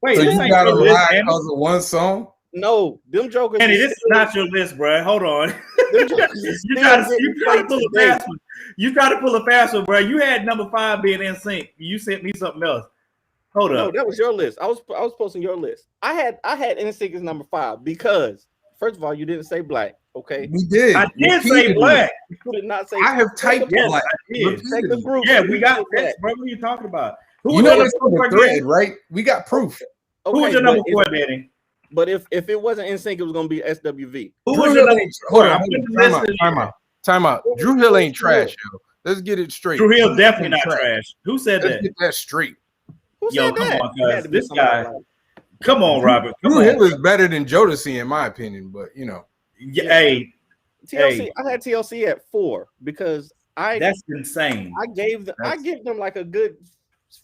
S1: Wait,
S3: So
S1: this
S3: you
S1: ain't
S3: got
S1: your
S3: him
S1: list,
S3: high
S1: Danny.
S3: because of one song?
S2: No, them jokers.
S1: Danny,
S2: is
S1: this is
S2: still-
S1: not your list, bro. Hold on.
S2: them jokers is
S1: You
S2: still
S1: gotta
S2: getting
S1: pull a
S2: played today.
S1: fast one. You gotta pull a fast one, bro. You had number 5 being in sync. You sent me something else. Hold
S2: No,
S1: up.
S2: that was your list. I was posting your list. I had NSYNC as number 5 because first of all, you didn't say black. Okay,
S3: We did.
S1: I did say
S3: Repeatedly.
S1: black.
S2: you did not say.
S3: I have typed
S1: Yes,
S3: black.
S1: I did.
S2: Take the group.
S1: Yeah, we got
S2: that.
S1: this, bro. What are you talking about? Who
S3: You
S1: was
S3: know
S1: your
S3: it's
S1: number
S3: on the
S1: 4
S3: thread,
S1: again?
S3: right? We got proof.
S1: Who was
S2: Okay,
S1: your number
S2: but
S1: 4, Danny?
S2: But if it wasn't NSYNC, it was gonna be SWV.
S1: Who
S3: Drew
S1: was
S3: Hill
S1: your number
S3: ain't,
S1: 4?
S3: hold on,
S1: I'm
S3: hold
S1: putting
S3: on.
S1: the list in.
S3: Time out. Drew Hill ain't trash, yo. Let's get it straight.
S1: Drew Hill definitely
S3: ain't
S1: not trash. Who said
S3: Let's
S1: that?
S3: get that straight.
S2: Who
S1: Yo,
S2: said
S1: come
S2: that?
S1: on,
S2: It had
S1: cuz.
S2: to be
S1: This
S2: somebody
S1: guy.
S2: like-
S1: Come on, Robert. Come
S3: Drew
S1: on.
S3: Hill is better than Jodeci in my opinion, but you know.
S1: Yeah, hey,
S2: TLC.
S1: Hey.
S2: I had TLC at 4 because
S1: that's insane.
S2: I gave them like a good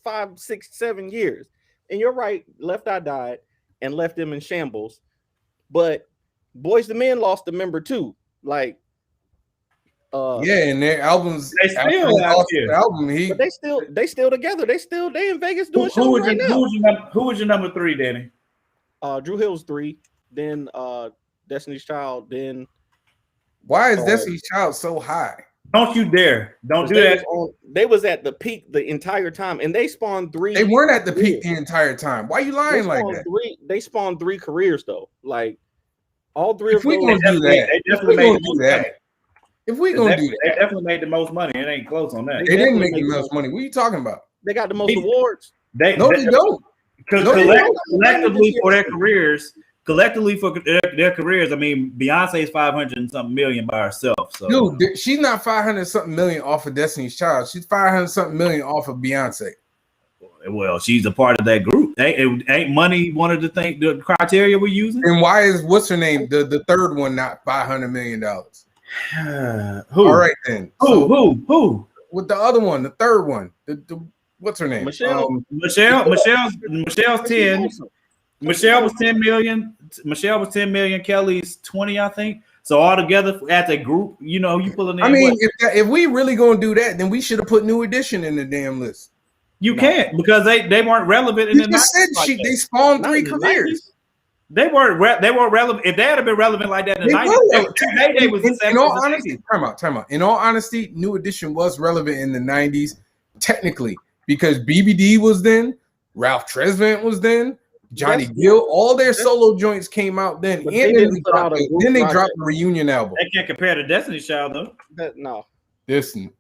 S2: 5, 6, 7 years. And you're right, Left Eye died and left them in shambles. But Boys the Men lost a member too. Like
S3: Yeah, and their albums
S1: They still
S3: after he
S1: out
S3: lost
S1: here.
S3: the album, he
S2: but they still together. They in Vegas
S1: Who,
S2: doing shows right now.
S1: who was your number 3, Danny?
S2: Drew Hill's 3, then Destiny's Child, then
S3: why is Destiny's Child so high?
S1: Don't you dare. Don't do
S2: they
S1: that.
S2: they was at the peak the entire time, and they spawned 3.
S3: They weren't at the peak the entire time. Why are you lying like that?
S2: They spawned 3 careers though. Like all 3
S3: If
S2: of
S3: we
S2: those.
S3: gonna do that,
S1: They
S3: if we
S1: definitely made
S3: gonna
S1: the
S3: do
S1: most
S3: that,
S1: money.
S3: if we
S1: They
S3: gonna do
S1: They
S3: that,
S1: definitely made the most money. It ain't close on that.
S3: they didn't make
S2: definitely
S3: the
S2: made
S3: most money. What are you talking about?
S2: They got the most awards.
S1: They
S3: No, they don't.
S1: Because
S3: No, they don't.
S1: collectively for their careers, I mean, Beyonce's 500 and something million by herself. So
S3: Dude, she's not 500 something million off of Destiny's Child. She's 500 something million off of Beyonce.
S1: well, she's a part of that group. Ain't money one of the criteria we're using?
S3: And why is what's her name? The third one not $500 million?
S1: Who?
S3: All right then.
S1: Who?
S3: With the other one, the third one, the what's her name?
S1: Michelle's 10. Michelle was 10 million. Michelle was 10 million. Kelly's 20, I think. So all together as a group, you pulling in.
S3: I mean, if we really gonna do that, then we should have put New Edition in the damn list.
S1: You can't because they weren't relevant in
S3: You
S1: the
S3: just said
S1: 90s.
S3: they spawned
S2: Not
S3: 3
S2: in the
S3: careers.
S1: They weren't relevant. If they had been relevant like that in the
S3: They
S1: 90s,
S3: were.
S1: they was the
S3: In
S1: 70s
S3: all
S1: and
S3: honesty,
S1: 80s.
S3: time out. In all honesty, New Edition was relevant in the 90s, technically, because BBD was then, Ralph Tresvant was then, Johnny Gill, all their solo joints came out then,
S2: But
S3: and
S2: they
S3: then
S2: didn't
S3: they
S2: put out
S3: dropped
S2: a
S3: it.
S2: group
S3: Then they
S2: project.
S3: dropped the reunion album.
S1: They can't compare to Destiny's Child though.
S2: No,
S3: Listen,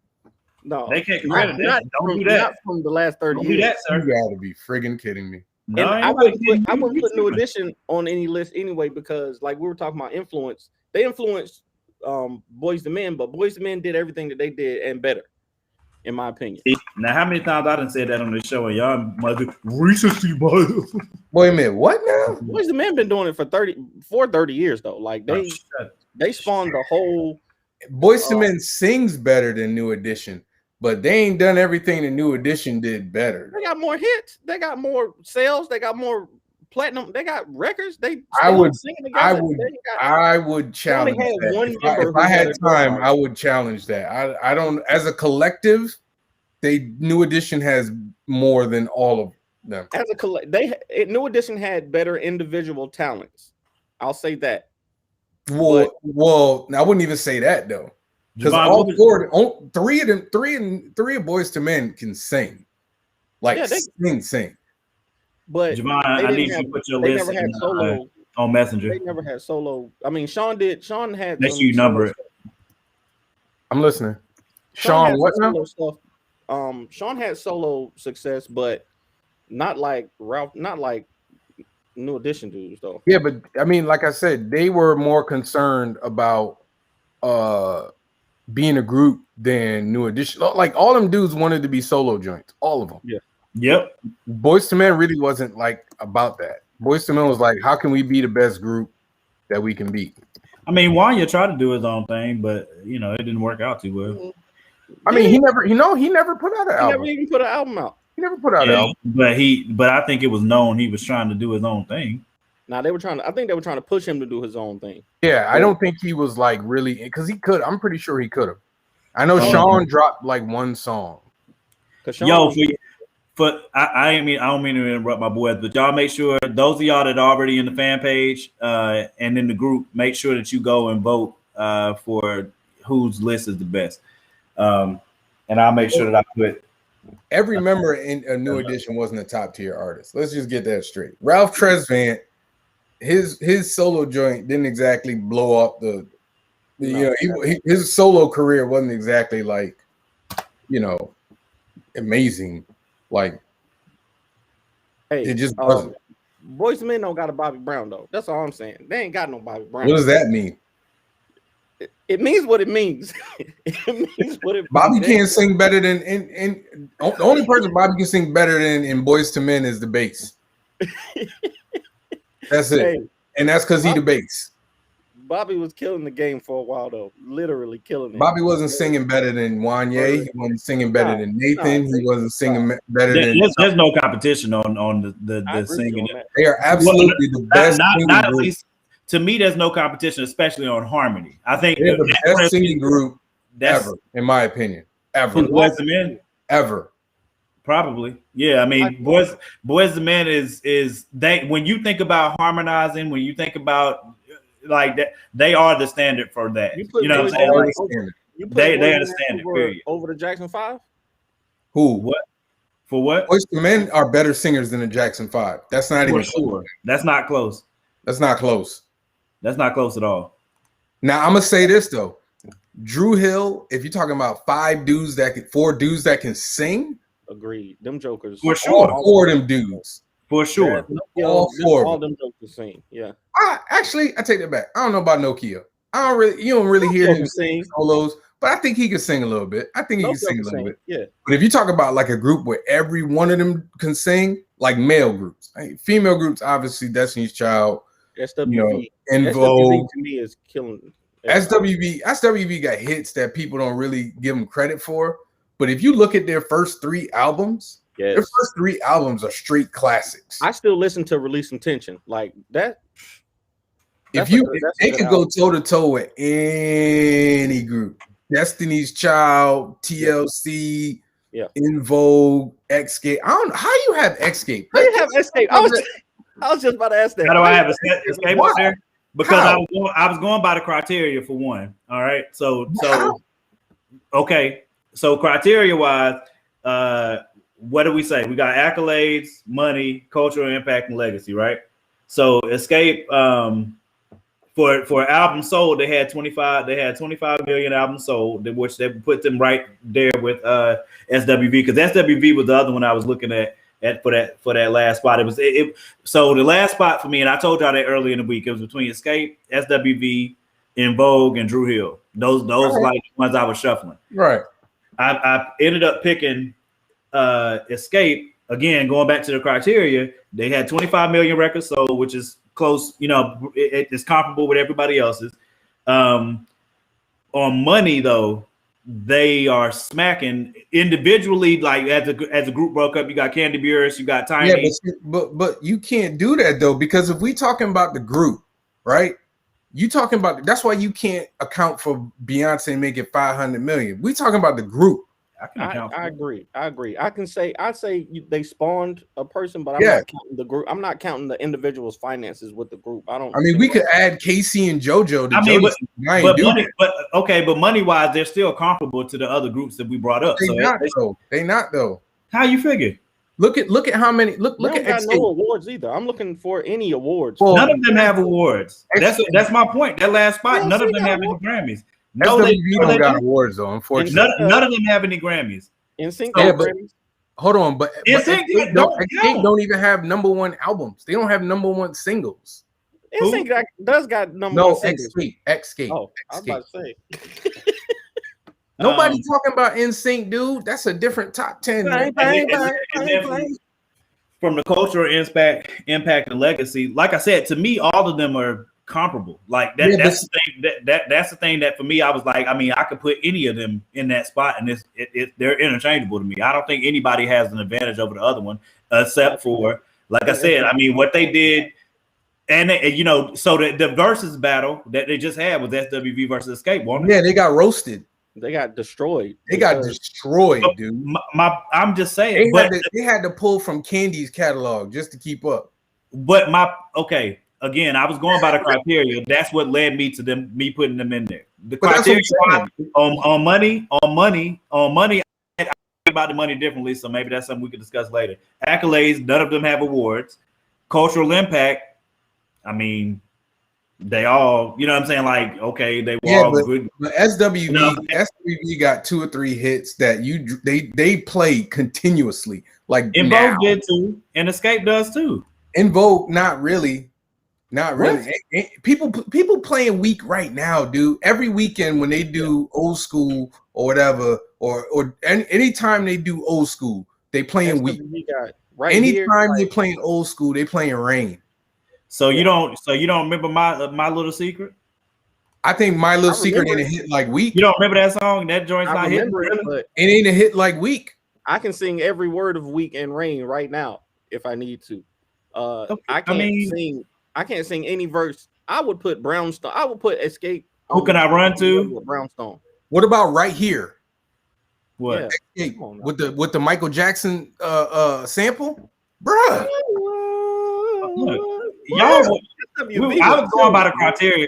S1: They can't compare to
S2: not
S1: Destiny. Don't
S2: from,
S1: do that.
S2: not from the last 30
S1: Don't do
S2: years.
S1: that,
S3: you
S1: sir.
S3: gotta be friggin' kidding me.
S1: No,
S2: And I
S1: ain't
S2: wouldn't
S1: nobody
S2: put New Edition on any list anyway because, like we were talking about influence, they influenced Boys to Men, but Boys to Men did everything that they did and better, in my opinion.
S1: Now, how many times I done said that on the show and y'all mother recency bias?
S3: Wait a minute, what now?
S2: Boys to Men been doing it for 30 years though. Like they spawned the whole.
S3: Boyz II Men sings better than New Edition, but they ain't done everything the New Edition did better.
S2: They got more hits. They got more sales. They got more platinum. They got records.
S3: I would
S2: only
S3: challenge
S2: had
S3: that.
S2: one
S3: If
S2: member
S3: I
S2: who
S3: had
S2: got a
S3: time,
S2: gold
S3: I would challenge that. I don't. As a collective, New Edition has more than all of them.
S2: As a New Edition had better individual talents. I'll say that.
S3: Well, I wouldn't even say that though, because three of Boyz II Men can sing, sing.
S2: But
S1: Javon, I need you to put your
S2: they
S1: list
S2: never had solo
S1: on Messenger.
S2: They never had solo. I mean, Sean did. Sean had.
S1: Make sure you number it.
S3: I'm listening.
S2: Sean
S3: what now?
S2: stuff. Sean had solo success, but not like Ralph. Not New Edition dudes though.
S3: Yeah, but I mean, like I said, they were more concerned about being a group than New Edition. Like all them dudes wanted to be solo joints, all of them.
S2: Yeah.
S1: Yep.
S3: Boyz II Men really wasn't like about that. Boyz II Men was like, how can we be the best group that we can be?
S1: I mean, Wanya tried to do his own thing, but you know, it didn't work out too well.
S3: I mean, he never put out an album.
S2: He never even put an album out.
S3: He never put out an album.
S1: But I think it was known he was trying to do his own thing.
S2: Now I think they were trying to push him to do his own thing.
S3: Yeah, I don't think he was like really, because he could. I'm pretty sure he could have. I know Sean dropped like one song.
S1: Yo, I don't mean to interrupt my boys, but y'all make sure those of y'all that are already in the fan page and in the group, make sure that you go and vote for whose list is the best. And I'll make sure that I put
S3: every member in a New Edition wasn't a top tier artist. Let's just get that straight. Ralph Tresvant, his solo joint didn't exactly blow up his solo career wasn't exactly like, amazing. Like,
S2: hey,
S3: it just wasn't.
S2: Boyz II Men don't got a Bobby Brown though. That's all I'm saying. They ain't got no Bobby Brown.
S3: What does that mean?
S2: It means what it means. It means what it
S3: Bobby
S2: means.
S3: can't sing better than the only person Bobby can sing better than in Boyz II Men is the bass. That's it.
S2: Hey,
S3: and that's because he the bass.
S2: Bobby was killing the game for a while though. Literally killing it.
S3: Bobby wasn't singing better than Wanye. He wasn't singing better than Nathan. He wasn't singing better than.
S1: There's no competition on the singing.
S3: They are absolutely the best.
S1: Not at least to me. There's no competition, especially on harmony. I think
S3: they're the best singing group ever, in my opinion. Ever.
S1: Boyz II Men?
S3: Ever.
S1: Probably. Yeah. I mean, Boyz II Men is they when you think about harmonizing, when you think about like that, they are the standard for that. You know what I'm saying? Like, they are the standard. Period.
S2: Over the Jackson 5?
S3: Who?
S1: What? For what?
S3: Boyz II Men are better singers than the Jackson 5. That's not even
S1: sure. That's not close.
S3: That's not close.
S1: That's not close at all.
S3: Now I'm gonna say this though. Drew Hill, if you're talking about four dudes that can sing,
S2: agreed. Them jokers
S1: for sure.
S3: All four of them dudes.
S1: For sure.
S2: All four. All them jokers sing. Yeah.
S3: I take that back. I don't know about Nokia. You don't really hear him sing solos, but I think he can sing a little bit. I think he can sing a little bit.
S2: Yeah.
S3: But if you talk about like a group where every one of them can sing, like male groups, female groups, obviously Destiny's Child,
S2: SWV,
S3: In Vogue
S2: to me is killing.
S3: SWV got hits that people don't really give them credit for. But if you look at their first three albums, their first three albums are straight classics.
S2: I still listen to Release Some Tension like that.
S3: If they could go toe to toe with any group, Destiny's Child, TLC, In Vogue, Escape. I don't know how you have Escape.
S2: How you have Escape? I was just about to ask that.
S1: How do I have Escape up there? Because I was going by the criteria for one. All right. So okay. So criteria wise, what do we say? We got accolades, money, cultural impact, and legacy, right? So Escape, for album sold, they had 25 million albums sold, which they put them right there with SWV, because SWV was the other one I was looking at for that last spot. So the last spot for me, and I told y'all that earlier in the week, it was between Escape, SWV, In Vogue, and Drew Hill. Those like ones I was shuffling.
S3: Right. I
S1: ended up picking Escape. Again, going back to the criteria, they had 25 million records sold, which is close, it's comparable with everybody else's. On money, though, they are smacking individually. Like as a group broke up, you got Candy Burris, you got Tiny.
S3: Yeah, but you can't do that though, because if we talking about the group, right? You talking about that's why you can't account for Beyonce making 500 million. We talking about the group.
S2: I agree. I say they spawned a person, but I'm not counting the group. I'm not counting the individual's finances with the group.
S3: We could add Casey and JoJo.
S1: But money wise, they're still comparable to the other groups that we brought up.
S3: They not though.
S1: How you figure?
S3: Look at how many. Look at
S2: got no awards either. I'm looking for any awards.
S1: Well, none of them have awards. That's my point. That last spot, none of them have any Grammys. No,
S3: SWV don't got awards though. Unfortunately,
S1: none of them have any Grammys.
S2: NSYNC
S3: Grammys. hold on, but
S1: NSYNC
S3: don't even have #1 albums. They don't have #1 singles.
S2: NSYNC does got #1
S3: No,
S2: singles.
S3: Escape.
S2: Oh, I was about to say.
S3: Nobody talking about NSYNC, dude. That's a different top 10.
S1: From the cultural impact and legacy, like I said, to me, all of them are comparable. Like that. That's the thing. That's the thing that for me, I was like, I mean, I could put any of them in that spot, and they're interchangeable to me. I don't think anybody has an advantage over the other one, except for, like I said, I mean, what they did. And so the versus battle that they just had was SWV versus Escape, wasn't it?
S3: Yeah, they got roasted.
S2: They got destroyed.
S3: They got destroyed, dude.
S1: I'm just saying,
S3: they had to pull from Candy's catalog just to keep up.
S1: But again, I was going by the criteria. That's what led me to me putting them in there. The criteria on money. I think about the money differently, so maybe that's something we could discuss later. Accolades, none of them have awards. Cultural impact, I mean, they all, you know what I'm saying? Like, okay, they were all good.
S3: But SWV got 2 or 3 hits that they played continuously. Like
S1: In Vogue did too, and Escape does too.
S3: In Vogue, not really. Not really. People playing weak right now, dude. Every weekend when they do old school or whatever, or anytime they do old school, they playing weak. Anytime they playing old school, they playing Rain.
S1: So you don't remember my Little Secret?
S3: I think My Little Secret ain't a hit like Weak.
S1: You don't remember that song? That joint's not hitting.
S3: It ain't a hit like Weak.
S2: I can sing every word of Weak and Rain right now if I need to. I can't sing any verse. I would put Brownstone. I would put Escape.
S1: Who can I run to?
S2: Brownstone.
S3: What about Right Here?
S1: What?
S3: Yeah. Escape with the Michael Jackson sample, bruh.
S1: Look, y'all. I was going by the criteria,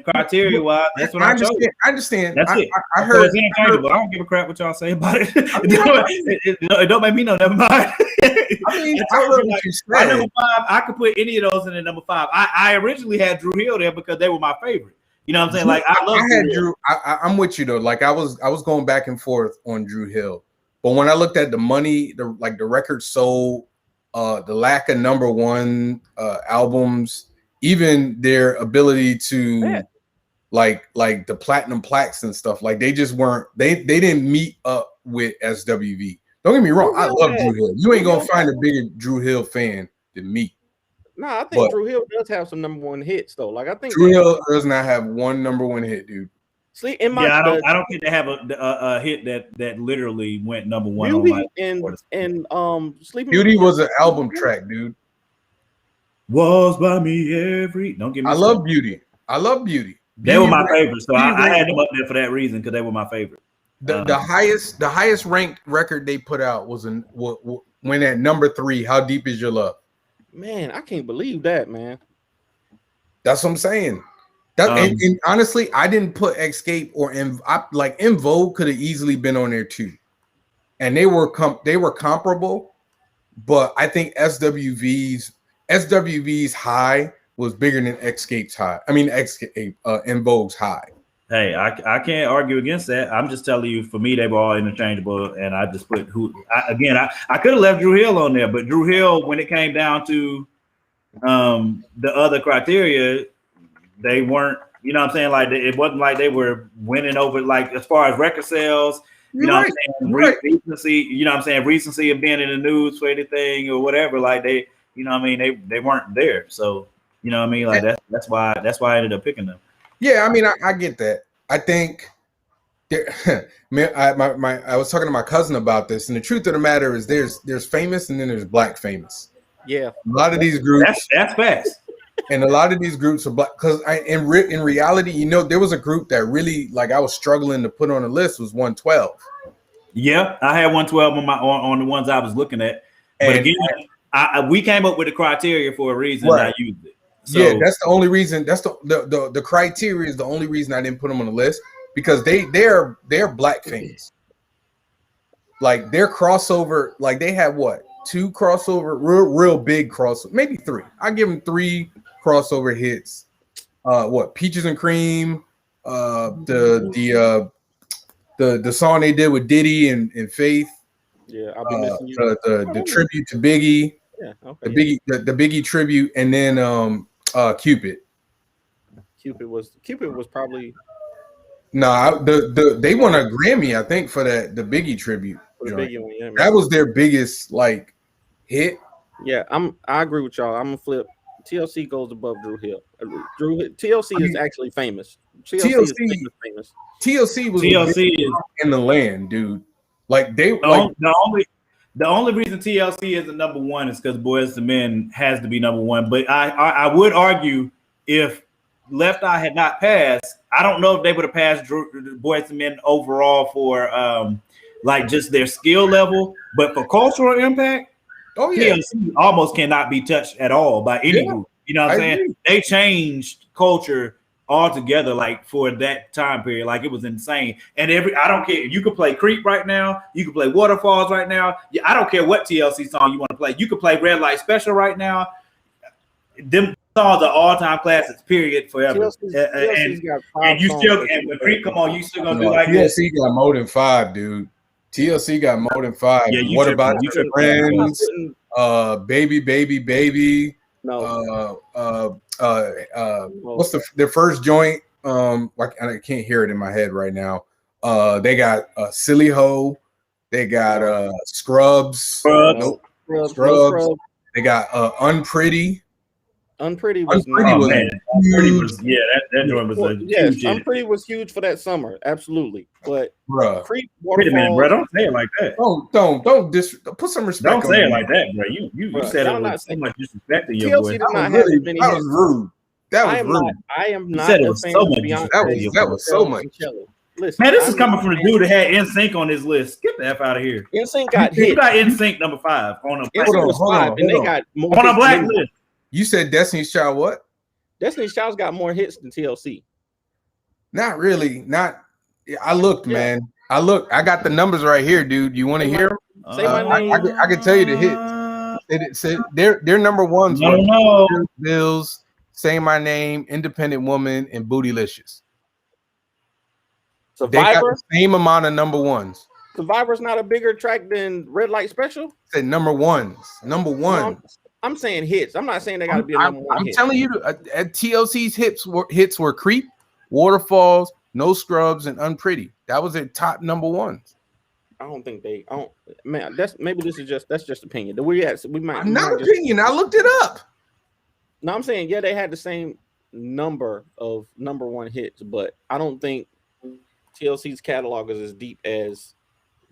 S1: criteria wise, that's what I chose.
S3: I understand.
S1: That's it.
S3: I heard.
S1: It's interchangeable. I don't give a crap what y'all say about it. It don't make me no never mind.
S3: I mean, I heard what you said.
S1: My number 5, I could put any of those in the number 5. I originally had Drew Hill there because they were my favorite. You know what I'm saying? Like I
S3: had Drew. I'm with you though. Like I was going back and forth on Drew Hill, but when I looked at the money, the record sold, the lack of #1 albums, even their ability to like the platinum plaques and stuff, like they just weren't. They didn't meet up with SWV. Don't get me wrong. I love Drew Hill. You ain't gonna find a bigger Drew Hill fan than me.
S2: No, I think Drew Hill does have some #1 hits though. Like I think
S3: Drew Hill does not have one #1 hit, dude.
S2: See,
S1: I don't think they have a hit that literally went #1.
S2: Beauty and Sleeping
S3: Beauty was an album track, dude.
S1: Was by me every. Don't get me.
S3: I love Beauty. I love Beauty.
S1: They were my favorite, so I had them up there for that reason because they were my favorite.
S3: The highest ranked record they put out was when at #3. How Deep Is Your Love?
S2: Man, I can't believe that, man.
S3: That's what I'm saying. And honestly, I didn't put Escape or In Vogue could have easily been on there too, and they were comparable, but I think SWV's high was bigger than Escape's high. I mean, In Vogue's high.
S1: Hey, I can't argue against that. I'm just telling you, for me, they were all interchangeable, and I just put I could have left Drew Hill on there, but Drew Hill, when it came down to the other criteria, they weren't. You know what I'm saying? Like it wasn't like they were winning over, like as far as record sales. You know what I'm saying? Recency. You know what I'm saying? Recency of being in the news for anything or whatever. Like they, you know what I mean? They weren't there. So you know what I mean? Like that's why I ended up picking them.
S3: Yeah, I mean, I get that. I think, man, I was talking to my cousin about this, and the truth of the matter is, there's famous and then there's black famous.
S2: Yeah,
S3: a lot of these groups.
S1: That's facts.
S3: And a lot of these groups are black because in reality, you know, there was a group that really like I was struggling to put on a list was 112.
S1: Yeah, I had 112 on the ones I was looking at. But again, we came up with the criteria for a reason. Right. I used it. So,
S3: yeah, that's the only reason. That's the criteria is the only reason I didn't put them on the list because they're black fans. Like their crossover, like they have what 2 crossover, real big crossover, maybe 3. I give them 3 crossover hits. Peaches and Cream, the song they did with Diddy and Faith,
S2: Yeah, I'll be missing you.
S3: The tribute to Biggie.
S2: Yeah, okay.
S3: The Biggie tribute, and then Cupid.
S2: Cupid was probably
S3: Nah, they won a Grammy, I think, for the Biggie tribute.
S2: the Biggie one. Yeah,
S3: that was their biggest like hit.
S2: Yeah, I agree with y'all. I'm gonna flip. TLC goes above Drew Hill. TLC is actually famous. TLC is famous.
S3: TLC was in the land, dude. Like the
S1: only reason TLC isn't number one is because Boyz II Men has to be number one. But I would argue if Left Eye had not passed, I don't know if they would have passed Boyz II Men overall for like just their skill level, but for cultural impact, TLC almost cannot be touched at all by any group. You know what I'm saying? Agree. They changed culture altogether, like for that time period. Like it was insane. And I don't care. You could play Creep right now. You could play Waterfalls right now. I don't care what TLC song you want to play. You could play Red Light Special right now. Them songs are all-time classics, period, forever. And you still, and when Creep come on, you still gonna do like this.
S3: TLC got more than 5, dude. TLC got more than 5. Yeah, what about your friends? Baby, baby, baby.
S2: No.
S3: What's their first joint? Like I can't hear it in my head right now. They got Silly Ho. They got Scrubs. Scrubs. They got Unpretty.
S2: Unpretty was
S1: that joint was a huge hit.
S2: Unpretty was huge for that summer, absolutely. But Creep,
S1: wait a minute, bro. Don't say it like that.
S3: Don't put some respect.
S1: Don't say it like that, bro. You said it with so much disrespect to your boy.
S3: That was rude. That was rude.
S2: I am not.
S1: Said it was so much.
S3: That was so much.
S2: Listen,
S1: man, this is coming from the dude that had NSYNC on his list. Get the F out of here.
S2: NSYNC got hit.
S1: You got NSYNC number 5 on a
S2: and they got more
S1: on a black list.
S3: You said Destiny's Child what?
S2: Destiny's Child's got more hits than TLC.
S3: Not really. I looked, man. I got the numbers right here, dude. You want to hear them?
S2: Say my name.
S3: I can tell you the hits. They're number ones.
S1: No.
S3: Bills, Say My Name, Independent Woman, and Bootylicious.
S2: Survivor.
S3: They got the same amount of number ones.
S2: Survivor's not a bigger track than Red Light Special.
S3: Said number ones. Number one.
S2: No, I'm saying hits. I'm not saying they got to be a number one.
S3: I'm telling you, at TLC's hits were Creep, Waterfalls, No Scrubs, and Unpretty. That was their top number ones.
S2: I don't think they. I don't. Man, that's just opinion. We might.
S3: I'm not opinion. I looked it up.
S2: No, I'm saying they had the same number of number one hits, but I don't think TLC's catalog is as deep as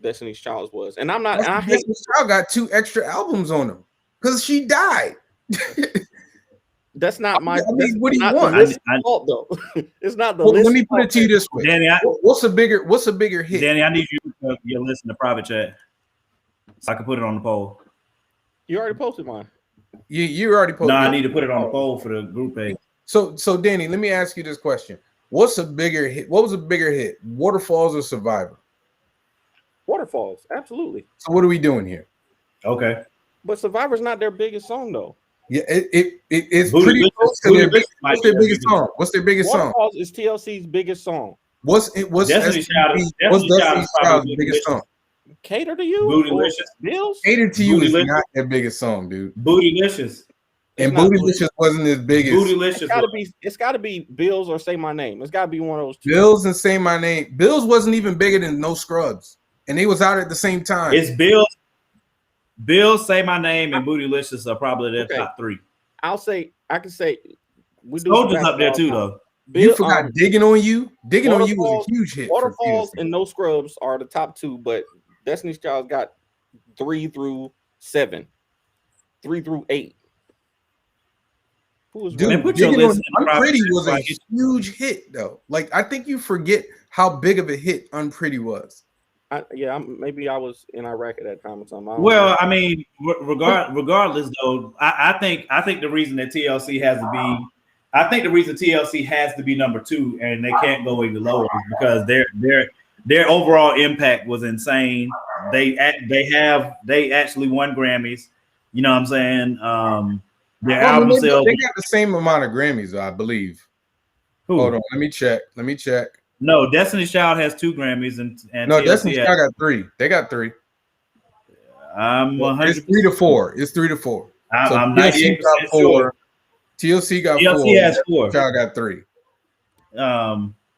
S2: Destiny's Child's was. And I'm not.
S3: Destiny's Child got 2 extra albums on them. Because she died.
S2: That's not my.
S3: What do you want?
S2: Fault, though. It's not the.
S3: Let me put it to you this way,
S1: Danny.
S3: What's a bigger hit?
S1: Danny, I need you to listen to private chat, so I can put it on the poll.
S2: You already posted mine.
S3: You already posted.
S1: No, I need to put it on the poll for the group page.
S3: So Danny, let me ask you this question: What's a bigger hit? What was a bigger hit, Waterfalls or Survivor?
S2: Waterfalls, absolutely.
S3: So what are we doing here?
S1: Okay.
S2: But Survivor's not their biggest song, though.
S3: Yeah, it's pretty close to their biggest. What's their biggest song? What's their biggest song?
S2: Waterfalls is TLC's biggest song.
S3: What's Destiny's Child's biggest song?
S2: Cater to You?
S1: Bootylicious.
S2: Bills?
S3: Cater to You is not their biggest song, dude.
S1: Bootylicious.
S3: And Bootylicious wasn't his biggest.
S1: Bootylicious.
S2: It's gotta be Bills or Say My Name. It's gotta be one of those two.
S3: Bills and Say My Name. Bills wasn't even bigger than No Scrubs. And they was out at the same time.
S1: It's Bills, Say My Name, and Bootylicious are probably their top 3.
S2: I can say we do.
S1: Soldier's up there too, though.
S3: You forgot Digging on You. Digging on You was a huge hit.
S2: Waterfalls and No Scrubs are the top 2, but Destiny's Child got 3 through 7, 3 through 8. Who was
S3: Digging on Unpretty was a huge hit, though. Like I think you forget how big of a hit Unpretty was.
S2: Maybe I was in Iraq at that time or something.
S1: Well, I mean, regardless, though, I think the reason that TLC has to be, I think the reason TLC has to be number 2 and they can't go any lower is because their overall impact was insane. They actually won Grammys. You know what I'm saying? Their album sales.
S3: They got the same amount of Grammys, I believe.
S1: Who?
S3: Hold on, let me check.
S1: No, Destiny's Child has 2 Grammys and
S3: no,
S1: TLC
S3: Destiny's Child got 3. They got 3.
S1: I'm 100.
S3: It's 3-4. It's 3-4. So
S1: I'm
S3: TLC
S1: 98%
S3: got 4.
S1: sure.
S3: TLC got
S1: TLC
S3: 4.
S1: has 4.
S3: Y'all got 3.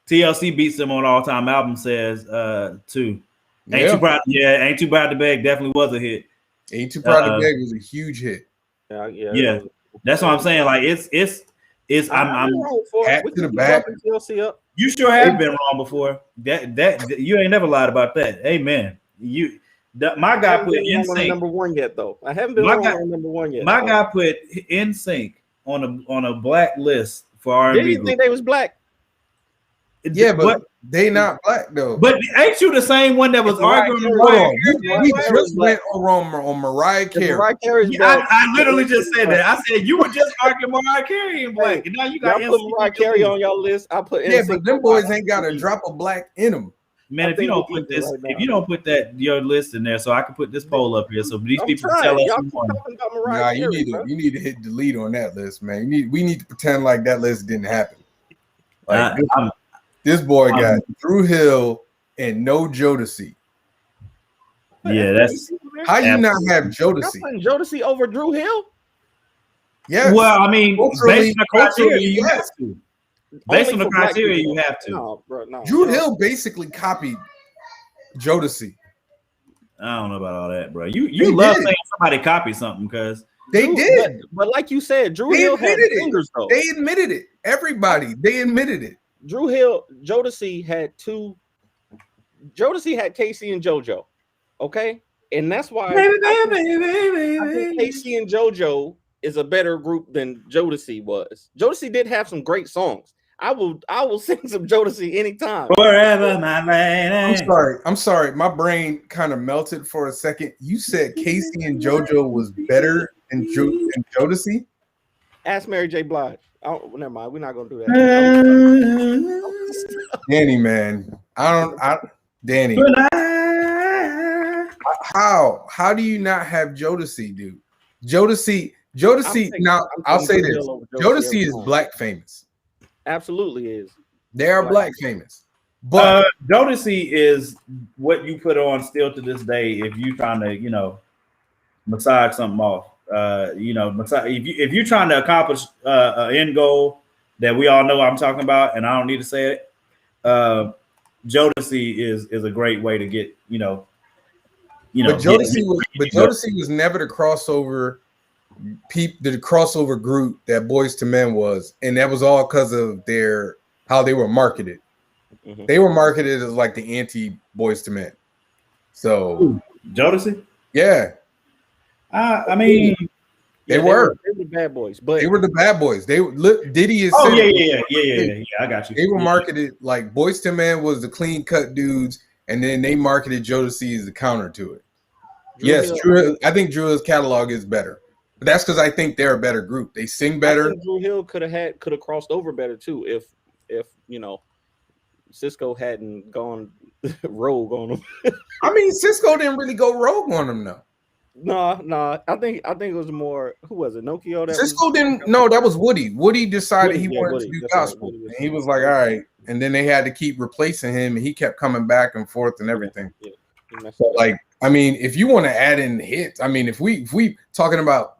S1: TLC beats them on all-time album, says 2. Ain't
S3: Yeah.
S1: Too Proud. Yeah, Ain't Too Proud to Beg definitely was a hit.
S3: Ain't Too Proud to Beg was a huge hit.
S1: Yeah. That's what I'm saying. Like it's I'm
S2: wrong for
S3: hat
S2: it. We
S3: to the
S2: can
S3: back.
S2: keep bumping TLC up.
S1: you sure have been wrong before. That you ain't never lied about that. Amen. My guy put NSYNC
S2: number 1 yet though. I haven't been
S1: My
S2: wrong
S1: guy-
S2: on number 1 yet.
S1: My guy put NSYNC on a black list for R&B.
S2: Did you think they was black?
S3: Yeah, but they not black though.
S1: But ain't you the same one that was arguing with
S3: Hold
S1: Mariah
S3: on,
S1: Carey?
S3: we just went on Mariah Carey.
S2: Mariah Carey's
S1: Yeah,
S2: black.
S1: I literally just said that. I said you were just arguing Mariah Carey in black, and now you got
S2: Y'all put Mariah Carey on y'all list. I put
S3: Yeah,
S2: NSYNC
S3: but them boys ain't got a drop of black in them.
S1: Man, if you don't put this, if you don't put that your list in there, so I can put this poll up here, so these people can tell us
S2: Y'all
S1: who
S2: keep
S1: won.
S2: talking about Mariah
S3: Nah,
S2: Carey,
S3: you need to hit delete on that list, man. We need to pretend like that list didn't happen. Like this boy got Drew Hill and no Jodeci.
S1: Yeah, that's
S3: How you not have
S2: Y'all
S3: Jodeci?
S2: putting Jodeci over Drew Hill?
S3: Yes.
S1: well. I mean,
S3: Culturally-
S1: based on the criteria,
S3: culturally,
S1: you have
S3: yes.
S1: to. Based
S2: Only
S1: on the
S2: for black
S1: criteria,
S2: people.
S1: you have to.
S2: No, bro, no.
S3: Drew
S2: no.
S3: Hill basically copied Jodeci.
S1: I don't know about all that, bro.
S3: They
S1: You love
S3: did.
S1: saying somebody copied something because
S3: They did.
S2: But like you said, Drew
S3: They
S2: Hill had
S3: admitted it.
S2: fingers though.
S3: They admitted it. Everybody, they admitted it.
S2: Drew Hill, Jodeci had 2. Jodeci had Casey and JoJo. Okay, and that's why I think Casey and JoJo is a better group than Jodeci was. Jodeci did have some great songs. I will sing some Jodeci anytime.
S1: forever, my lady.
S3: I'm sorry. My brain kind of melted for a second. You said Casey and JoJo was better than Jodeci?
S2: Ask Mary J. Blige. Oh, never mind. We're not gonna do that.
S3: Danny, man. Danny. How do you not have Jodeci, dude? Jodeci. Now I'll say this: Jodeci is black famous.
S2: Absolutely is.
S3: They are black famous, but
S1: Jodeci is what you put on still to this day if you trying to massage something off. If you're trying to accomplish an end goal that we all know I'm talking about, and I don't need to say it. Jodeci is a great way to get But Jodeci was never the crossover
S3: group that Boyz II Men was, and that was all because of how they were marketed. Mm-hmm. They were marketed as like the anti Boyz II Men. So
S1: Jodeci,
S3: yeah.
S1: I mean,
S3: they were
S2: the bad boys, but
S3: they were the bad boys. Diddy is.
S1: Oh yeah. I got you.
S3: They were marketed like Boyz II Men was the clean cut dudes, and then they marketed Jodeci as the counter to it. I think Drew Hill's catalog is better, but that's because I think they're a better group. They sing better.
S2: I think Drew Hill could have crossed over better too if Cisco hadn't gone rogue on him.
S3: I mean, Cisco didn't really go rogue on him though.
S2: No. I think it was more. Who was it? Nokia.
S3: Cisco didn't. No, that was Woody. Woody decided he wanted to do gospel, and he was like, "All right." And then they had to keep replacing him, and he kept coming back and forth and everything.
S2: Yeah.
S3: So, like, I mean, if you want to add in hits, I mean, if we talking about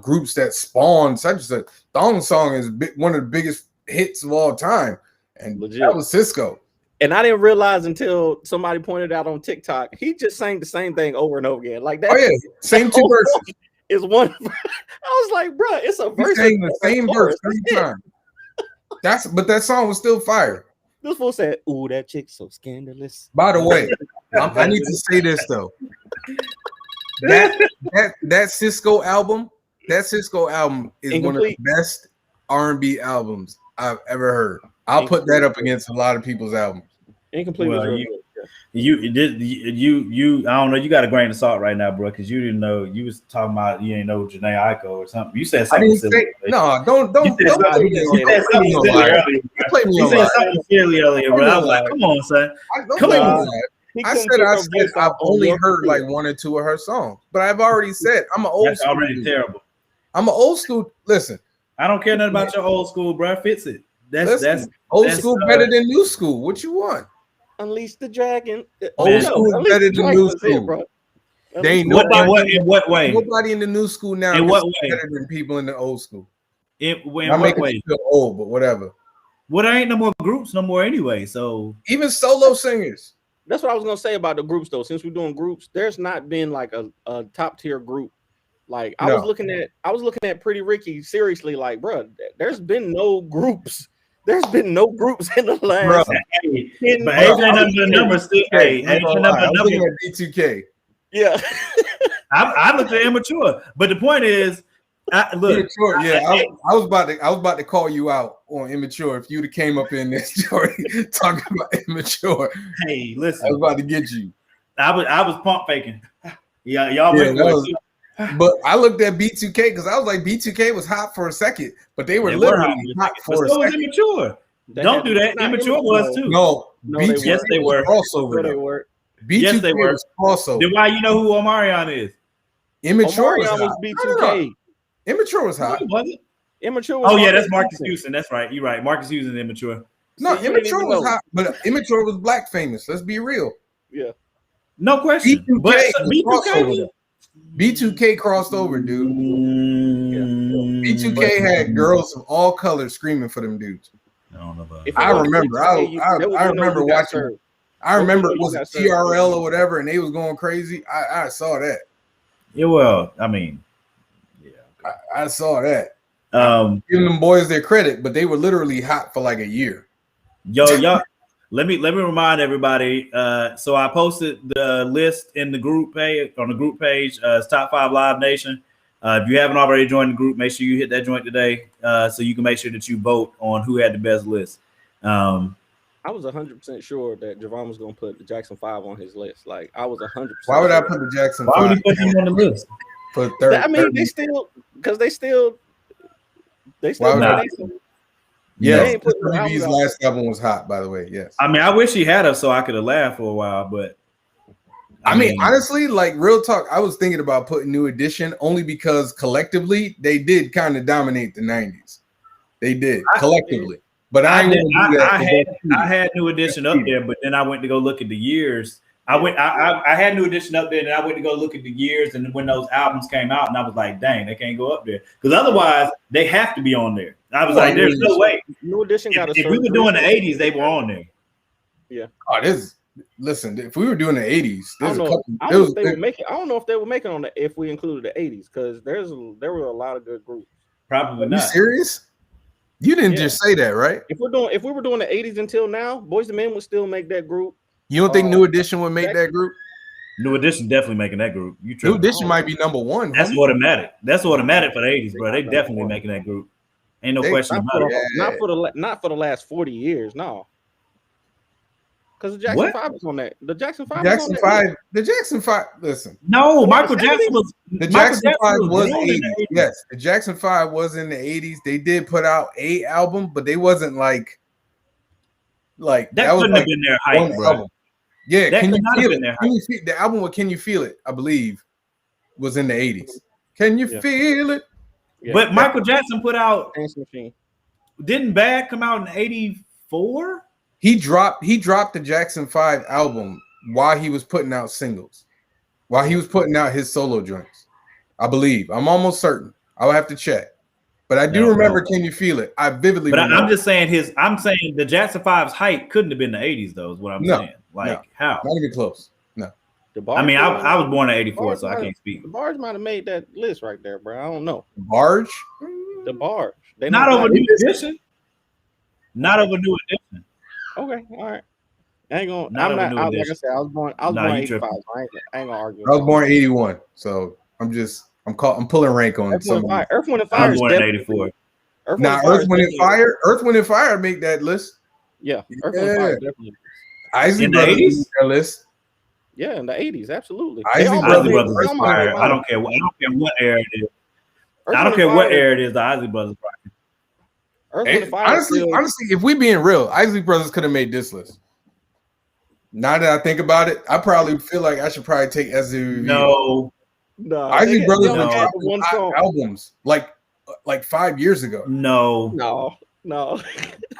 S3: groups that spawn such as a Thong Song is one of the biggest hits of all time, and legit. That was Cisco.
S2: And I didn't realize until somebody pointed out on TikTok, he just sang the same thing over and over again. Like that.
S3: Oh yeah, same 2 verses.
S2: Is one. I was like, bro, it's a verse.
S3: He's saying the same verse 3 times. But that song was still fire.
S2: This fool said, "Ooh, that chick's so scandalous."
S3: By the way, I need to say this though. That Cisco album is one of the best R&B albums I've ever heard. I'll put that up against a lot of people's albums.
S2: Incomplete.
S1: Well, you I don't know. You got a grain of salt right now, bro, because you didn't know. You was talking about you ain't know Janae Aiko or something. You said something.
S3: I didn't say, no, don't
S1: You said something silly earlier, bro. I was like, come on, son. Come on.
S3: I said I've only heard like 1 or 2 of her songs, but I've already said I'm an old.
S1: That's already terrible.
S3: I'm an old school. Listen,
S1: I don't care nothing about your old school, bro. Fix it. That's
S3: old school better than new school. What you want?
S2: Unleash the dragon.
S3: Old school better than new school, bro. They ain't
S1: What,
S3: nobody.
S1: in what way?
S3: Nobody in the new school now
S1: In
S3: is
S1: what way?
S3: better than people in the old school.
S1: In
S3: I'm
S1: what
S3: making
S1: way?
S3: you feel old, but whatever.
S1: Well, there ain't no more groups no more anyway. So
S3: Even solo singers.
S2: That's what I was gonna say about the groups though. Since we're doing groups, there's not been like a top tier group. Like I was looking at Pretty Ricky seriously, like, bro, there's been no groups. There's been no groups in the last.
S1: But age ain't
S3: Bro,
S1: nothing but numbers. Still, hey, age ain't nothing but
S3: I'm looking
S1: numbers.
S3: at D2K.
S2: Yeah.
S1: I looked at immature, but the point is, look,
S3: Immature, yeah, I was about to call you out on immature if you'd have came up in this story talking about immature.
S1: hey,
S3: I was
S1: listen,
S3: about to get you.
S1: I was pump faking. Yeah, y'all
S3: Yeah,
S1: went
S3: that
S1: for
S3: was-
S1: it.
S3: But I looked at B2K because I was like, B2K was hot for a second, but they were
S1: They
S3: literally
S1: hot
S3: hot
S1: but
S3: for a
S1: so was
S3: second.
S1: immature. Don't do that.
S2: Not
S1: Immature was too.
S3: No,
S2: No,
S3: B2K
S1: Yes, they were.
S3: was crossover.
S2: No, they
S3: though.
S2: were.
S3: B2K
S1: Yes, they were.
S3: was crossover.
S1: Then why you know who Omarion is?
S3: Immature was
S2: Omarion
S3: hot.
S2: was
S3: No.
S2: B2K.
S3: Immature was
S1: No,
S3: hot.
S1: he wasn't.
S2: Immature was
S1: Oh yeah, that's Marcus
S2: Houston.
S1: Houston. That's right. You're right. Marcus Houston is immature.
S3: No,
S2: See, you didn't
S3: immature
S2: even
S3: was
S2: know.
S3: hot, but immature was black famous. Let's be real.
S2: Yeah.
S1: No question.
S3: B2K
S1: But
S3: was crossover.
S1: B2K.
S3: though. B2K crossed over, dude. B2K
S1: But-
S3: had girls of all colors screaming for them dudes.
S1: I don't know about
S2: If
S3: I
S2: you go to
S3: remember.
S2: B2K,
S3: I remember
S2: you got
S3: watching.
S2: served.
S3: I remember it
S2: You
S3: was
S2: got served.
S3: TRL or whatever, and they was going crazy. I saw that.
S1: Yeah, well, I mean, yeah.
S3: I saw that.
S1: Giving
S3: them boys their credit, but they were literally hot for like a year.
S1: y'all. Let me remind everybody. So I posted the list in the group page on the group page. It's Top 5 Live Nation. If you haven't already joined the group, make sure you hit that joint today, so you can make sure that you vote on who had the best list.
S2: I was 100% sure that Javon was gonna put the Jackson 5 on his list. Like I was 100%.
S3: Why would I
S2: sure.
S3: put the Jackson
S1: Why would
S3: 5
S1: he put him on the list?
S3: for third?
S2: I mean,
S3: third-
S2: they still
S3: Why would
S1: I-
S3: Yes,
S2: they ain't putting no
S3: Mr.
S2: albums
S3: B's
S2: out.
S3: last album was hot, by the way. Yes.
S1: I mean, I wish he had us so I could have laughed for a while, but
S3: I mean, honestly, like real talk, I was thinking about putting New Edition only because collectively they did kind of dominate the 90s. They did collectively. But I
S1: had New Edition up there, but then I went to go look at the years. I had New Edition up there, and I went to go look at the years and when those albums came out, and I was like, dang, they can't go up there because otherwise they have to be on there. I was like, there's no way.
S2: New Edition got
S1: If we were doing the 80s, they were on there.
S2: Yeah.
S3: Oh, listen, if we were doing the 80s,
S2: I
S3: there's
S2: don't
S3: a
S2: know.
S3: couple.
S2: I don't know if they would make it. I don't know if they would make it on the if we included the 80s because there were a lot of good groups.
S1: Probably
S3: Are you
S1: not.
S3: serious? You didn't just say that, right?
S2: If we were doing the 80s until now, Boys and Men would still make that group.
S3: You don't think New Edition would make that group?
S1: New Edition definitely making that group. You
S3: New
S1: tripping.
S3: Edition might be number one.
S1: That's
S3: homie.
S1: automatic. That's automatic for the 80s, bro. They definitely making that group. Ain't no question about it.
S2: Not for the last 40 years, no. Because the Jackson 5 is on that. The Jackson 5 is on that.
S3: The Jackson 5, listen.
S1: No, Michael Jackson was
S3: The
S1: Michael
S3: Jackson 5 was
S1: known in
S3: 80s. Yes, the Jackson 5 was in the 80s. They did put out a album, but they wasn't like
S1: that
S3: was
S1: couldn't
S3: like
S1: have been their
S3: one
S1: hype, bro.
S3: album. Yeah,
S1: That
S3: Can
S1: could
S3: You
S1: not have
S3: Feel
S1: been
S3: It?
S1: their
S3: Can you feel, the album with Can You Feel It, I believe, was in the 80s. Can you feel it?
S2: Yeah.
S1: But Michael Jackson put out
S2: Dance Machine.
S1: didn't Bad come out in 84?
S3: He dropped the Jackson 5 album while he was putting out singles, while he was putting out his solo joints. I believe. I'm almost certain. I'll have to check. But I do remember Can You Feel It? I vividly remember.
S1: I'm just saying I'm saying the Jackson 5's hype couldn't have been the 80s though, is what I'm saying. Like how?
S3: Not even close. No.
S1: I mean, I was born in 84, so I can't speak.
S2: The Barge might have made that list right there, bro. I don't know.
S3: Barge?
S2: The Barge. They
S1: Not over New Edition. Not over New Edition.
S2: Okay, all right. I ain't gonna.
S1: Not
S2: I'm
S1: over
S2: not.
S1: New
S2: Like I
S1: Edition.
S2: said, I was born 85. So I ain't gonna argue.
S3: I was born in 81, so I'm pulling rank on
S2: Earth, Wind, and Fire. Earth, Wind, and
S1: I
S2: Fire
S1: was
S2: is
S1: born in
S2: definitely.
S1: 84.
S3: Earth, Wind, and Fire make that list.
S2: Yeah, Earth, Wind, and Fire definitely.
S3: Isley
S1: In the
S3: Brothers
S1: 80s?
S3: make that list.
S2: Yeah, in the 80s, absolutely.
S3: Isley
S1: Isley
S3: Brothers
S1: Brothers is fire. I don't care what era it is. I don't care what era it is. The Isley Brothers fire.
S2: Earth, Wind, and Fire.
S3: Honestly, if we being real, Isley Brothers could have made this list. Now that I think about it, I probably feel like I should probably take as a review.
S1: No.
S3: Isley Brothers
S2: only
S3: been
S2: had
S3: dropping
S2: one
S3: hot
S2: song.
S3: albums like 5 years ago.
S1: No.
S2: No.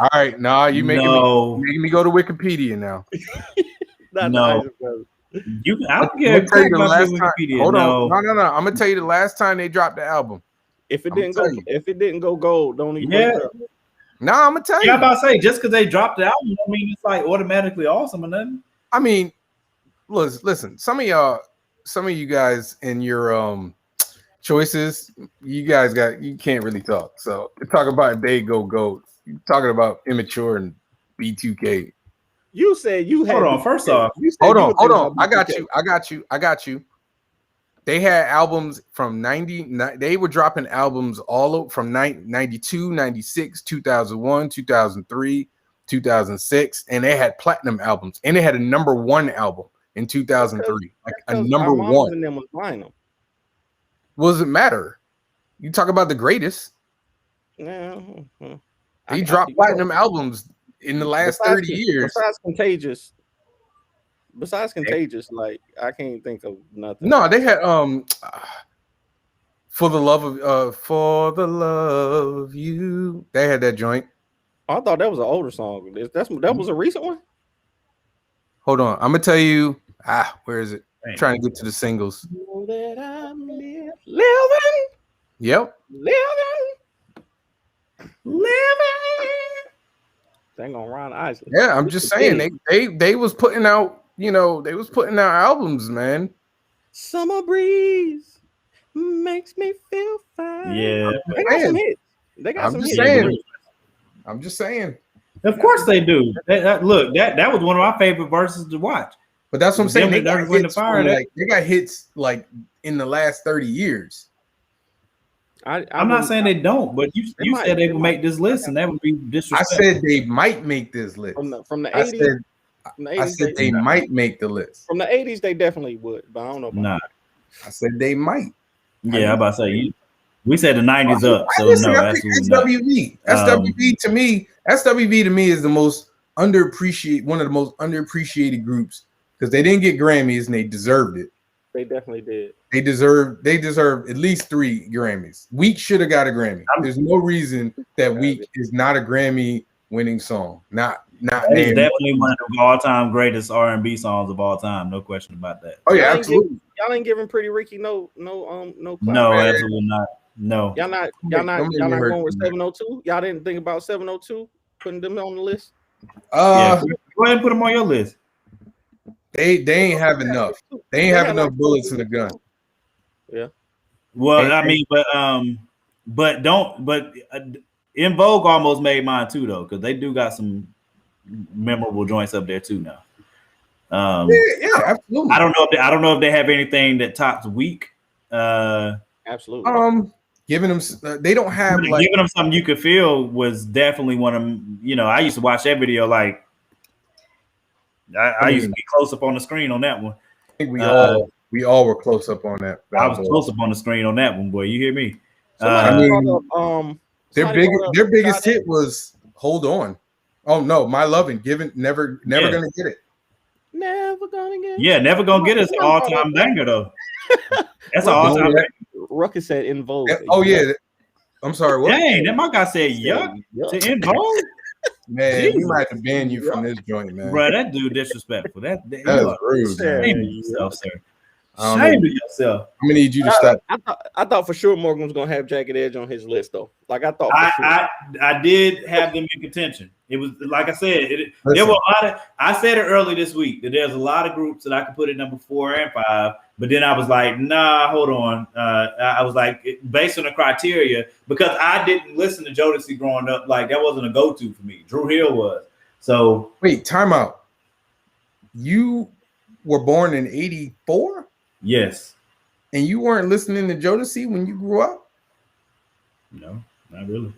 S3: All right, you making me go to Wikipedia now.
S2: Not
S1: No.
S2: the Isley Brothers.
S1: I don't
S3: I'm
S1: care.
S3: gonna tell you the
S1: Talk about
S3: last
S1: your
S3: time.
S1: Wikipedia.
S3: Hold
S1: No.
S3: on, no. I'm gonna tell you the last time they dropped the album.
S2: If it
S3: I'ma
S2: didn't
S3: tell
S2: go,
S3: you.
S2: if it didn't go gold, don't even
S1: Yeah.
S2: break up.
S3: No, I'm gonna tell
S1: Yeah, I'm
S3: you.
S1: about to say just because they dropped the album, don't mean it's like automatically awesome or nothing.
S3: I mean, listen. Some of you guys in your choices, you can't really talk. So talk about if they go gold. You're talking about immature and B2K.
S2: You said you had.
S1: Hold on. First off,
S2: you said
S3: Hold
S2: you
S3: on,
S2: were
S3: hold
S2: thinking
S3: on.
S2: about BTK.
S3: I got you. They had albums from 90. They were dropping albums from 92, 96, 2001, 2003, 2006, and they had platinum albums, and they had a #1 album in 2003, like a number
S2: our mamas
S3: one.
S2: and them was buying them.
S3: What does it matter? You talk about the greatest.
S2: No,
S3: They dropped platinum albums in the last 30 years.
S2: Besides Contagious, like I can't think of nothing.
S3: No, they had for the love of you. They had that joint.
S2: I thought that was an older song. That was a recent one.
S3: Hold on, I'm gonna tell you. Where is it?
S1: Dang.
S3: Trying to get to the singles.
S2: Know that I'm living.
S3: Yep.
S2: Dang on Ron Isley.
S3: Yeah, I'm just saying they was putting out, they was putting out albums, man.
S2: Summer breeze makes me feel fine.
S1: Yeah.
S2: They got some hits. They got some hits.
S3: I'm just saying.
S1: Of course they do. Look, that was one of my favorite verses to watch.
S3: But that's what I'm saying. They got hits like in the last 30 years.
S1: I'm not saying they don't, but you said they would make this list, and that would be disrespectful.
S3: I said they might make this list.
S2: From the 80s.
S3: I said they might make the list.
S2: From the 80s, they definitely would, but I don't know about that.
S3: I said they might.
S1: Yeah, I'm about to say we said the 90s up, so
S3: Listen,
S1: no,
S3: I think
S1: absolutely
S3: SWV to me is the most underappreciated, one of the most underappreciated groups because they didn't get Grammys and they deserved it.
S2: They definitely did.
S3: They deserve at least 3 Grammys. Weak should have got a Grammy. There's no reason that Weak is not a Grammy winning song. Not
S1: It's definitely one of the all-time greatest R&B songs of all time. No question about that.
S3: Oh yeah, absolutely.
S2: Y'all ain't giving Pretty Ricky no
S1: No, absolutely not. No.
S2: Y'all not going with 702. Y'all didn't think about 702 putting them on the list.
S1: Yeah, go ahead and put them on your list.
S3: They ain't have enough. They ain't have enough bullets in the gun.
S2: Yeah.
S1: Well, I mean, but In Vogue almost made mine too, though, because they do got some memorable joints up there too now.
S3: Yeah, absolutely.
S1: I don't know if they have anything that tops Weak.
S2: Absolutely.
S3: Giving them, they don't have
S1: giving them something you could feel was definitely one of them. I used to watch that video like I used to be close up on the screen on that one.
S3: I think we all were close up on that.
S1: I was close up on the screen on that one, boy. You hear me?
S3: Their biggest hit was "Hold On." Oh no, "My Lovin'," never gonna get it.
S2: Never gonna get it.
S1: Yeah, never gonna get us all time banger though. That's an all time banger.
S2: Ruckus said In Vogue.
S3: Oh yeah, I'm sorry. What?
S1: Dang, that my guy said yuck to In Vogue.
S3: Man, we might have to ban you from this joint, man.
S1: Bro, that dude disrespectful. That
S3: is rude.
S1: Shame yourself, sir. Shame yourself.
S3: I'm gonna need you to stop.
S2: I thought for sure Morgan was gonna have Jagged Edge on his list though. Like I thought.
S1: I did have them in contention. It was like I said. There were a lot of. I said it early this week that there's a lot of groups that I could put at number 4 and 5. But then I was like, nah, hold on. I was like, based on the criteria, because I didn't listen to Jodeci growing up. Like that wasn't a go-to for me. Drew Hill was. So
S3: wait, time out. You were born in 84?
S1: Yes.
S3: And you weren't listening to Jodeci when you grew up?
S1: No, not really.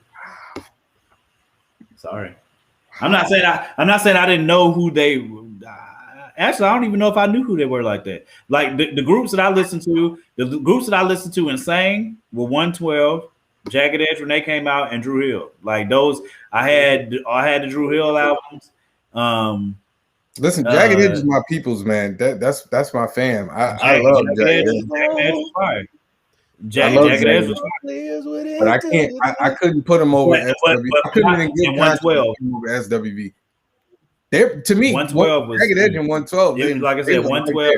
S1: Sorry. I'm not saying I didn't know who they. Actually, I don't even know if I knew who they were like that. Like the groups that I listened to, and sang were 112, Jagged Edge when they came out, and Drew Hill. Like those, I had the Drew Hill albums.
S3: Listen, Jagged Edge is my people's, man. That's my fam. I love Jagged Edge.
S1: Jagged Edge was fire. Jagged Edge was fire.
S3: But I can't. I couldn't put him over SWV. I couldn't even get
S1: 112
S3: over SWV. They're to me
S1: 112 was
S3: Jagged Edge and 112.
S1: like I said, 112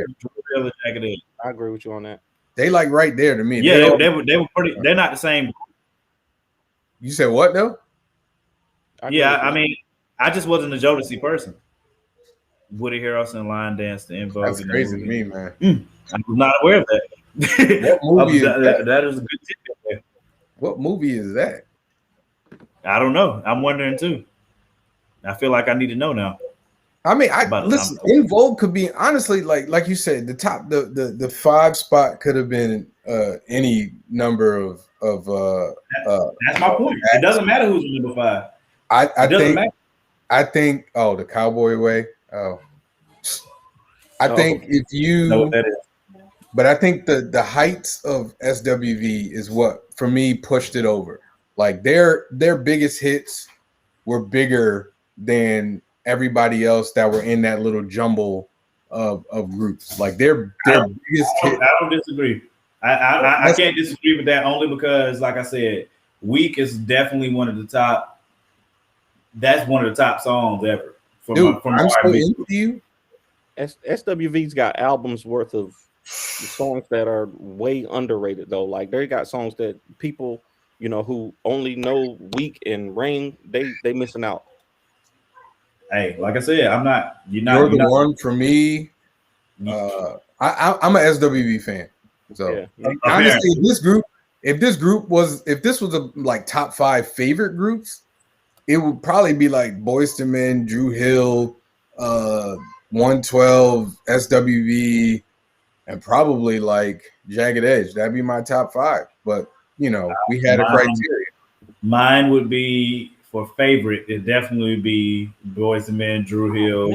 S1: and Jagged Edge.
S2: I agree with you on that.
S3: They like right there to me.
S1: Yeah, they were pretty. They're not the same.
S3: You said what though?
S1: I mean, I just wasn't a Jodeci person. Woody Harrelson line dance to In Vogue.
S3: That's crazy to me, man.
S1: I was not aware of that.
S3: What movie is
S1: that is a good tip there.
S3: What movie is that?
S1: I don't know. I'm wondering too. I feel like I need to know now.
S3: I mean, listen. In Vogue could be honestly like you said, the top, the 5 spot could have been any number of.
S1: That's my point. It doesn't matter who's in number 5.
S3: I think. Oh, the Cowboy Way. Oh, I think if you
S1: know what that is.
S3: But I think the heights of SWV is what for me pushed it over. Like their biggest hits were bigger than everybody else that were in that little jumble of groups. Like their biggest hit.
S1: I don't disagree. I can't disagree with that only because, like I said, Weak is definitely one of the top. That's one of the top songs ever.
S3: I'm so into you.
S2: SWV's got albums worth of songs that are way underrated though. Like they got songs that people, who only know Weak and Rain, they missing out.
S3: Hey, like I said, I'm not. You're the one for me. I'm an SWV fan. So honestly, if this was a like top 5 favorite groups, it would probably be like Boyz II Men, Drew Hill, 112, SWV, and probably like Jagged Edge. That'd be my top 5. But we had a criteria. Mine would be for favorite. It definitely would be Boyz II Men, Drew Hill,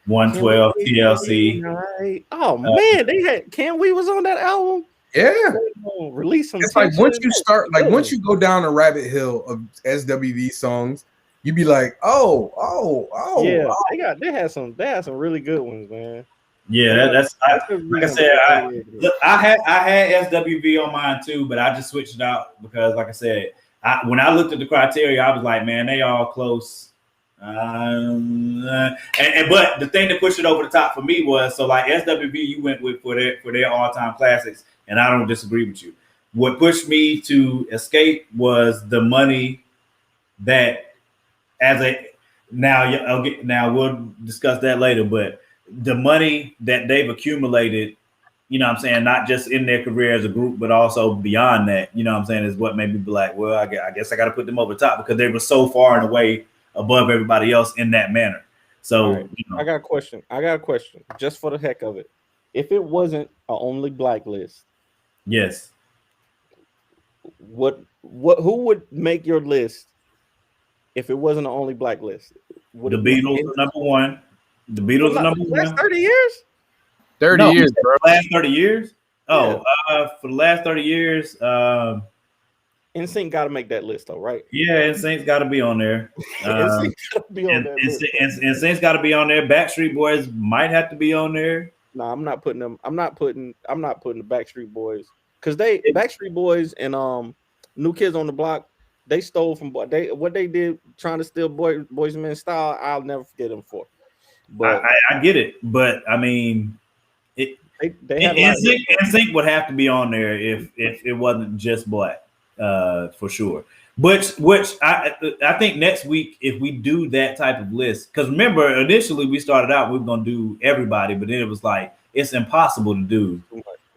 S3: 112, TLC.
S2: Right. Oh man, they had Can We was on that album.
S3: Yeah,
S2: release some.
S3: It's like once you start, once you go down the rabbit hill of SWV songs, you'd be like, oh.
S2: Yeah, they had some really good ones, man.
S1: Yeah, that's like I said. I had SWV on mine too, but I just switched it out because, like I said, when I looked at the criteria, I was like, man, they all close. But the thing that pushed it over the top for me was like SWV, you went with for their all-time classics. And I don't disagree with you. What pushed me to Escape was the money that, now we'll discuss that later, but the money that they've accumulated, what I'm saying, not just in their career as a group, but also beyond that, what I'm saying, is what made me be like, well, I guess I got to put them over the top because they were so far and away above everybody else in that manner. So,
S2: right. I got a question. Just for the heck of it. If it wasn't an only black list,
S1: yes.
S2: Who would make your list if it wasn't the only black list?
S1: The Beatles are number 1. The Beatles are number 1.
S2: Last 30 years?
S3: 30 years, bro.
S1: Last 30 years? Oh, yeah. For the last 30 years,
S2: NSYNC got to make that list, though, right?
S1: Yeah, NSYNC's got to be on there. NSYNC's got to be on there. Backstreet Boys might have to be on there.
S2: No, I'm not putting them. I'm not putting the Backstreet Boys because Backstreet Boys and New Kids on the Block, they stole from what they did trying to steal Boys Men style. I'll never forget them for. But
S1: I get it, but I mean, NSYNC would have to be on there if it wasn't just black, for sure. Which I think next week, if we do that type of list, because remember initially we started out we were gonna do everybody, but then it was like it's impossible to do.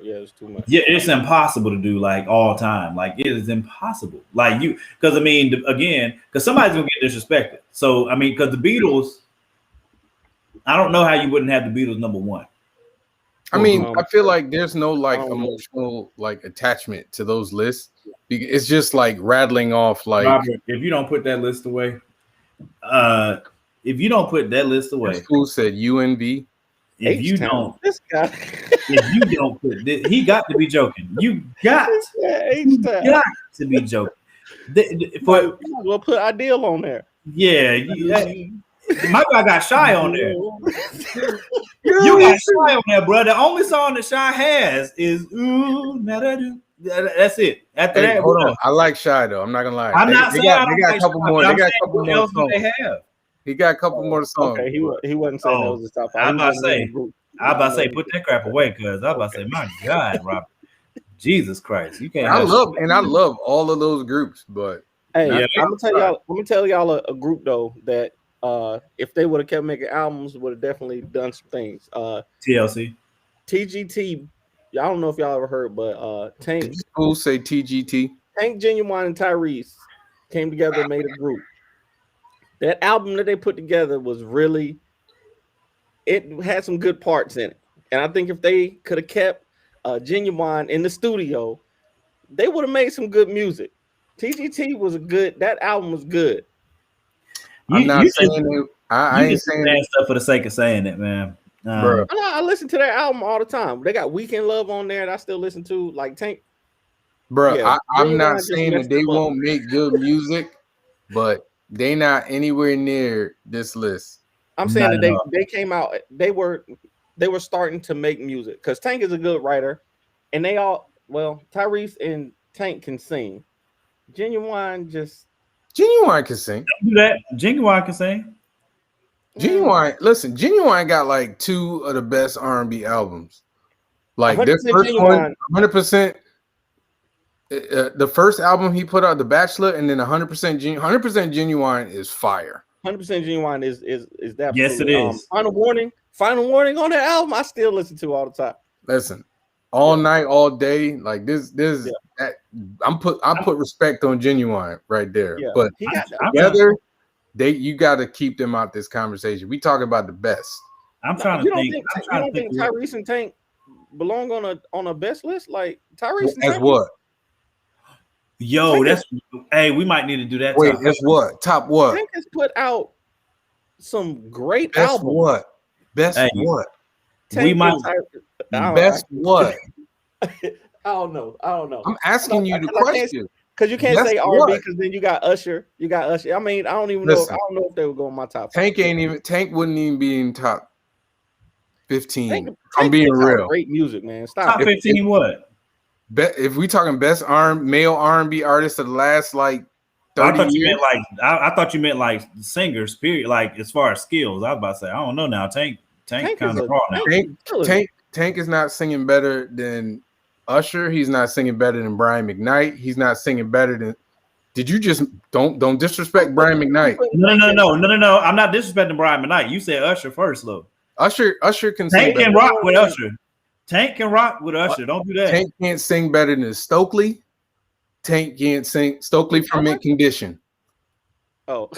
S2: Yeah, it's too much.
S1: Yeah, it's impossible to do like all time. Like it is impossible. Like because I mean, again, because somebody's gonna get disrespected. So I mean, because the Beatles, I don't know how you wouldn't have the Beatles number 1.
S3: I mean, I feel like there's no like emotional like attachment to those lists. It's just like rattling off like.
S1: Robert, if you don't put that list away,
S3: School said UNV.
S1: If you don't,
S2: this guy.
S1: If you don't put this, he got to be joking. You got to be joking.
S2: We'll put Ideal on there.
S1: Yeah, my guy got Shy on there. You got Shy on there, bro. The only song that Shy has is "Ooh, Na Da Do." That's it. After that,
S3: hold on. I like Shy though. I'm not gonna lie.
S1: I'm not saying I don't
S3: got
S1: like
S3: a couple
S1: Shy,
S3: more. They got a couple
S1: what
S3: more
S1: else
S3: songs.
S1: do they have?
S3: He got a couple more songs.
S2: Okay, he wasn't saying that was his top five.
S1: I'm about to say, put that crap away, cuz I'm about to say, my God, Robert, Jesus Christ, you can't.
S3: I love all of those groups, but
S2: hey,
S1: Yeah.
S2: I'm gonna tell y'all a group though that if they would have kept making albums, would have definitely done some things.
S1: TLC.
S2: TGT, I don't know if y'all ever heard, but Tank,
S3: did you say TGT?
S2: Tank, Genuine, and Tyrese came together and made a group. That album that they put together was really, it had some good parts in it. And I think if they could have kept Genuine in the studio, they would have made some good music. TGT was that album was good.
S3: I'm not saying it. I ain't saying
S1: that stuff for the sake of saying it, man.
S3: Bro.
S2: I listen to their album all the time. They got Weekend Love on there that I still listen to, like Tank.
S3: Bro,
S2: Yeah,
S3: I'm not saying that they won't make good music, but they not anywhere near this list.
S2: I'm saying that they came out, they were starting to make music because Tank is a good writer, and Tyrese and Tank can sing. Genuine can sing.
S1: Don't do that. Genuine can sing.
S3: Genuine got like 2 of the best R&B albums. Like their first
S2: Genuine,
S3: one, 100%. The first album he put out, The Bachelor, and then 100% Genuine is fire.
S2: 100% Genuine is that.
S1: Yes, it is.
S2: Final Warning on that album, I still listen to all the time.
S3: Listen, all night, all day, like this. I put respect on Genuine right there.
S2: Yeah,
S3: but
S2: he got
S3: together, you got to keep them out this conversation. We talking about the best.
S1: I'm trying to think.
S2: You don't think Tyrese and Tank belong on a best list? Like Tyrese and
S3: As
S2: Tank?
S3: what?
S1: Yo, hey, we might need to do that.
S3: Wait, that's what? Top what?
S2: Tank has put out some great
S3: Best
S2: albums.
S3: What? Best what?
S2: Tank
S1: we might.
S3: Best what?
S2: I don't know.
S3: I'm asking you the question.
S2: Because you can't say R&B because then you got Usher. I mean, I don't even know. I don't know if they would go in my top.
S3: Tank wouldn't even be in top 15.
S2: Tank
S3: I'm being real.
S2: Great music, man. Stop.
S1: Top 15 what?
S3: If we talking best male R&B artist of the last like 30 years.
S1: I thought you meant like singers, period. Like as far as skills, I was about to say, I don't know now. Tank kind of raw now.
S3: Tank is not singing better than Usher. He's not singing better than Brian McKnight. He's not singing better than. Did you just don't disrespect Brian McKnight?
S1: No. I'm not disrespecting Brian McKnight. You said Usher first, though.
S3: Usher can
S1: Tank can rock with Usher. Tank can rock with Usher. Don't do that.
S3: Tank can't sing better than Stokely. Tank can't sing Stokely from Mint Condition.
S2: Oh.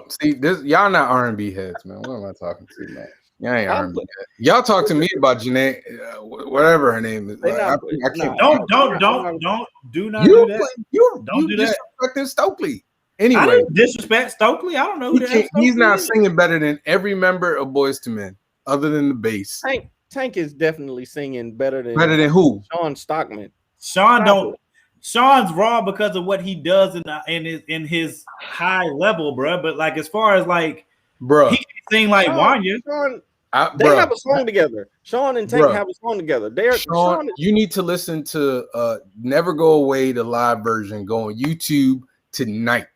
S3: See this, y'all not R&B heads, man. What am I talking to, man? Y'all ain't R&B heads. Y'all talk to me about Janae, whatever her name is. Like, I can't.
S1: Don't do that.
S3: You
S1: do that.
S3: Disrespecting Stokely. Anyway,
S1: I didn't disrespect Stokely. I don't know who that is.
S3: He's not singing better than every member of Boyz II Men, other than the bass.
S2: Tank is definitely singing better than
S3: who?
S2: Sean Stockman.
S1: Sean's raw because of what he does in his high level, bro. But like as far as like,
S3: bro,
S1: he can sing like Wanya.
S2: They have a song together. Sean and Tank have a song together.
S3: Sean, you need to listen to "Never Go Away," the live version. Go on YouTube tonight,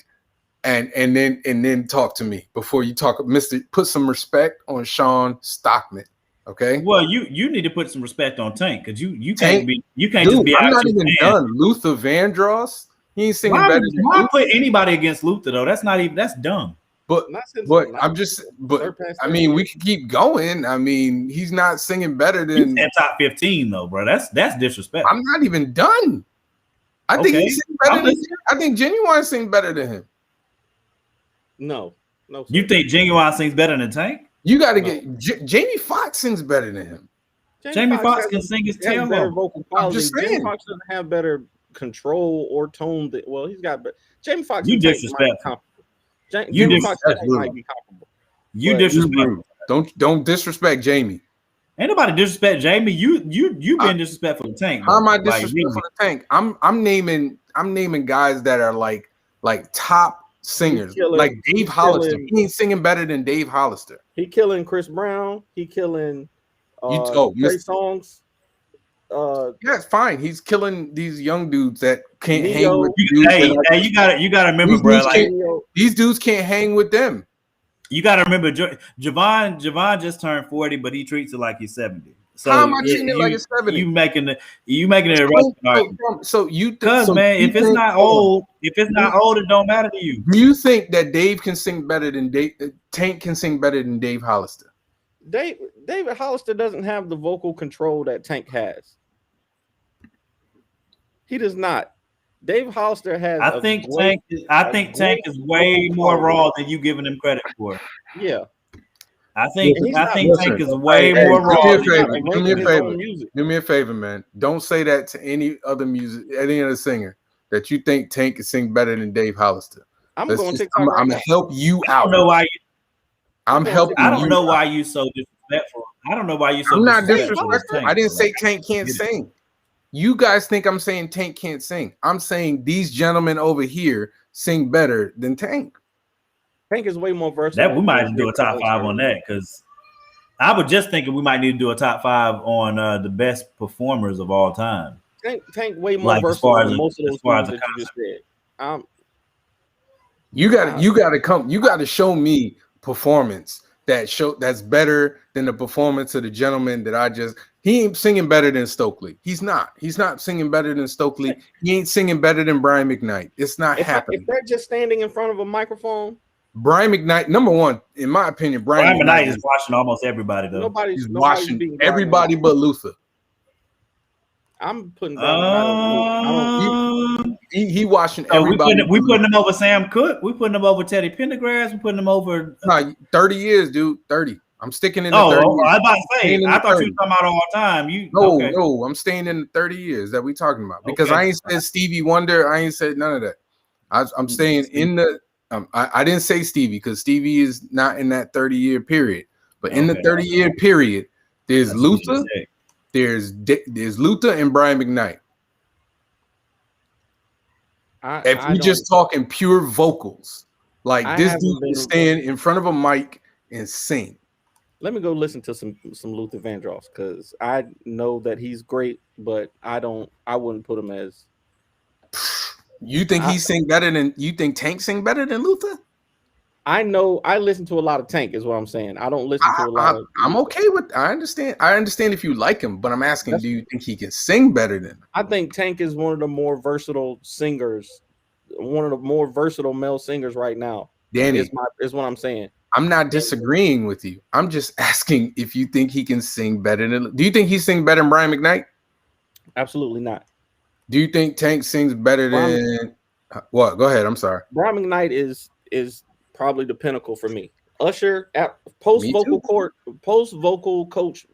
S3: and then talk to me before you talk, Mister. Put some respect on Sean Stockman. Okay.
S1: Well, you need to put some respect on Tank because you can't just be.
S3: I'm not even done. Luther Vandross, he ain't singing better than.
S1: Why put anybody against Luther though? That's dumb.
S3: But I mean, we can keep going. I mean, he's not singing better than
S1: top 15 though, bro. That's disrespect.
S3: I'm not even done. I think he's singing better than. I think Genuine sings better than him.
S2: No. Sir.
S1: You think Genuine sings better than Tank?
S3: You got to get Jamie Foxx sings better than him.
S1: Jamie Foxx can sing his tail off.
S2: Vocal quality. Jamie Foxx doesn't have better control or tone. He's got. But Jamie Foxx.
S1: You disrespect.
S2: Jamie Foxx might be comparable.
S1: You disrespect.
S3: Don't disrespect Jamie.
S1: Ain't nobody disrespect Jamie. You been disrespectful to Tank.
S3: How am I disrespectful to Tank? I'm naming guys that are like top singers, like Dave Hollister. He ain't singing better than Dave Hollister.
S2: He killing Chris Brown. He killing Trey Songs.
S3: Yeah, it's fine. He's killing these young dudes that can't hang
S2: Neo.
S3: with dudes.
S1: Hey, you gotta remember,
S3: These
S1: bro.
S3: dudes
S1: Like
S3: can't- these dudes can't hang with them.
S1: you gotta remember, Javon just turned 40, but he treats it like he's 70. So
S3: How am I treating it like it's 70?
S1: You making it a relevant argument.
S3: So you
S1: Because man, if it's not old, it don't matter to you.
S3: Do you think that Dave can sing better than Tank can sing better than Dave Hollister?
S2: David Hollister doesn't have the vocal control that Tank has. He does not. Dave Hollister has.
S1: I think Tank is way more raw than you giving him credit for.
S2: Yeah.
S1: I think Tank is way
S3: Hey,
S1: more raw.
S3: Do me a favor. Do me a favor, man. Don't say that to any other singer that you think Tank can sing better than Dave Hollister. I'm gonna help you out.
S1: I don't know why.
S3: I'm helping you.
S1: I don't know why you so disrespectful. I don't know why you so.
S3: I'm not disrespectful. I didn't say Tank can't sing. You guys think I'm saying Tank can't sing. I'm saying these gentlemen over here sing better than Tank.
S2: Tank is way more versatile.
S1: That we might do a top 5 on that, because I was just thinking we might need to do a top 5 on the best performers of all time.
S2: Tank way more versatile than most of those things that you just said.
S3: You got to show me performance that's better than the performance of the gentleman that he ain't singing better than Stokely. He's not singing better than Stokely. He ain't singing better than Brian McKnight. It's not happening.
S2: If they're just standing in front of a microphone,
S3: Brian McKnight, number one, in my opinion, Brian
S1: McKnight is watching almost everybody though.
S3: Nobody's watching everybody but Luther.
S2: I'm putting down.
S3: He watching everybody.
S1: We putting him over Sam Cooke. We putting him over Teddy Pendergrass. We putting him over.
S3: 30 years, dude. 30. I'm sticking in.
S1: I was about to say. I thought you were talking about all time.
S3: No. I'm staying in the 30 years that we talking about because I ain't said Stevie Wonder. I ain't said none of that. I'm staying in the. I didn't say Stevie because Stevie is not in that 30-year period. But in the 30-year period, there's Luther. There's Luther and Brian McKnight. If we're just talking pure vocals, like this dude can stand in front of a mic and sing.
S2: Let me go listen to some Luther Vandross because I know that he's great, but I wouldn't put him as.
S3: You think he sing better than you think Tank sing better than Luther?
S2: I know I listen to a lot of Tank, is what I'm saying. I don't listen to a lot of.
S3: I'm okay with. I understand if you like him, but I'm asking, do you think he can sing better than him?
S2: I think Tank is one of the more versatile singers, one of the more versatile male singers right now.
S3: Danny,
S2: is what I'm saying.
S3: I'm not disagreeing with you. I'm just asking if you think he can sing better than. Do you think he sing better than Brian McKnight?
S2: Absolutely not. Do
S3: you think Tank sings better than what? Go ahead. I'm sorry.
S2: Brian McKnight is probably the pinnacle for me. Usher at post vocal coach.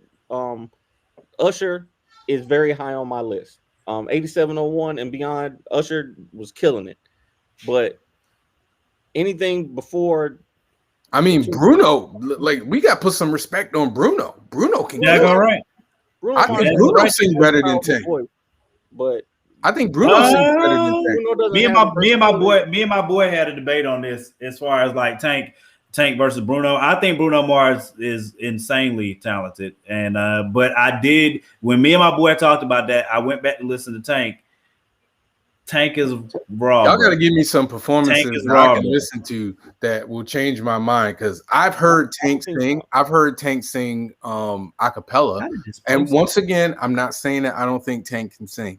S2: Usher is very high on my list. 8701 and beyond, Usher was killing it. But anything before,
S3: I mean, Bruno, like we got to put some respect on Bruno. Bruno can
S1: all right.
S3: I think Bruno sings better than Tank.
S2: But
S3: I think Bruno sings better than Tank.
S1: Me and my boy had a debate on this as far as like Tank versus Bruno. I think Bruno Mars is insanely talented, and but I did when me and my boy talked about that. I went back to listen to Tank. Tank is raw.
S3: Y'all got to give me some performances that I can listen to that will change my mind because I've heard Tank sing. I've heard Tank sing a cappella. And once again, I'm not saying that I don't think Tank can sing.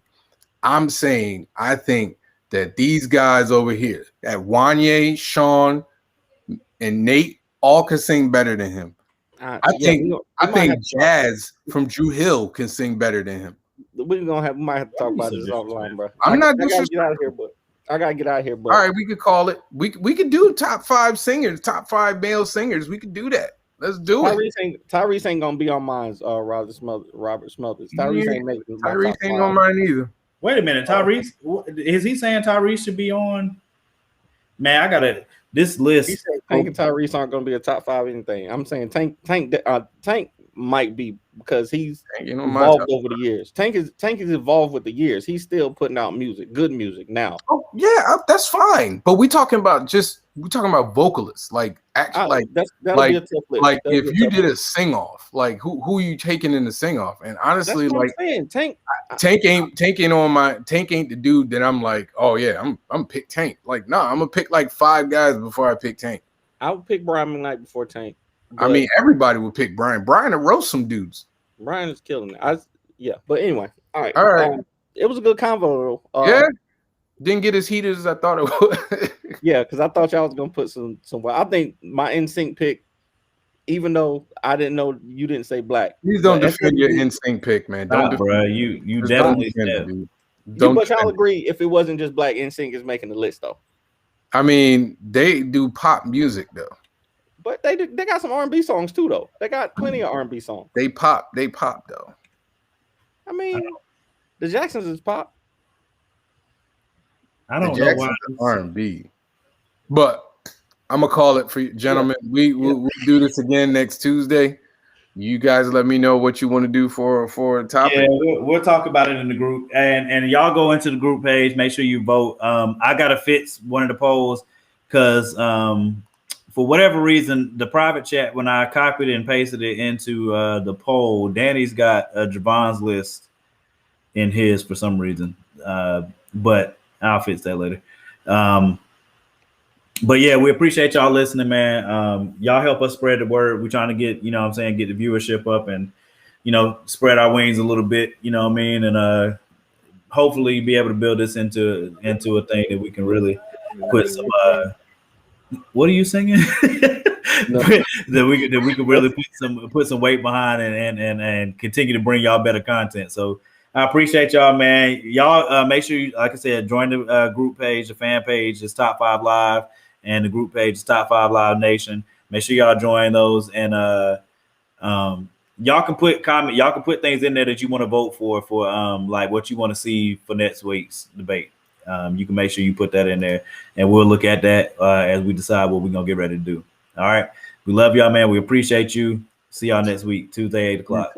S3: I'm saying I think that these guys over here, that Wanye, Sean, and Nate, all can sing better than him. I think Jazz from Drew Hill can sing better than him.
S2: We might have to talk about this offline, bro.
S3: I gotta
S2: get out of here, but I gotta get out of here, bro.
S3: All right, we could call it. We could do top 5 singers, top 5 male singers. We could do that. Let's do it.
S2: Tyrese ain't gonna be on mine. Robert Smothers.
S3: Tyrese ain't on mine either.
S1: Wait a minute, Tyrese. Is he saying Tyrese should be on? Man, I gotta this list.
S2: He said Tank and Tyrese aren't gonna be a top 5 anything. I'm saying Tank might be because he's evolved over the years. Tank is evolved with the years. He's still putting out music, good music now.
S3: Oh yeah, that's fine. But we talking about just we're talking about vocalists, like actually,
S2: that'll be a tough list.
S3: like if you did a sing off, like who are you taking in the sing off? And honestly, like
S2: Tank
S3: ain't on my Tank ain't the dude that I'm like, oh yeah, I'm pick Tank. Like, nah, I'm gonna pick like 5 guys before I pick Tank.
S2: I would pick Brian McKnight before Tank.
S3: I mean, everybody would pick Brian. Brian to roast some dudes.
S2: Brian is killing it. But anyway, all right. It was a good convo.
S3: Didn't get as heated as I thought it would.
S2: Yeah, because I thought y'all was gonna put some. I think my NSYNC pick, even though I didn't know you didn't say Black.
S3: Please don't defend your NSYNC pick, man. Don't,
S1: bro. You definitely said.
S2: But y'all agree if it wasn't just Black, NSYNC is making the list though.
S3: I mean, they do pop music though.
S2: But they got some R&B songs too though. They got plenty of R&B songs.
S3: They pop though.
S2: I mean, the Jacksons is pop.
S1: I don't know why
S3: R&B, but I'm gonna call it for you, gentlemen. Yeah. We'll do this again next Tuesday. You guys let me know what you want to do for a topic.
S1: Yeah, we'll talk about it in the group, and y'all go into the group page. Make sure you vote. I gotta fix one of the polls because for whatever reason, the private chat when I copied and pasted it into the poll, Danny's got Javon's list in his for some reason, but I'll fix that later. But yeah, we appreciate y'all listening, man. Y'all help us spread the word. We're trying to get, get the viewership up and, spread our wings a little bit, you know what I mean? And hopefully be able to build this into a thing that we can really put some what are you singing? that we can really put some weight behind and continue to bring y'all better content. So I appreciate y'all, man. Y'all make sure you, like I said, join the group page, the fan page is Top 5 Live, and the group page is Top 5 Live Nation. Make sure y'all join those, and y'all can put things in there that you want to vote for like what you want to see for next week's debate. You can make sure you put that in there, and we'll look at that as we decide what we're gonna get ready to do. All right, we love y'all, man. We appreciate you. See y'all next week, Tuesday, 8 o'clock.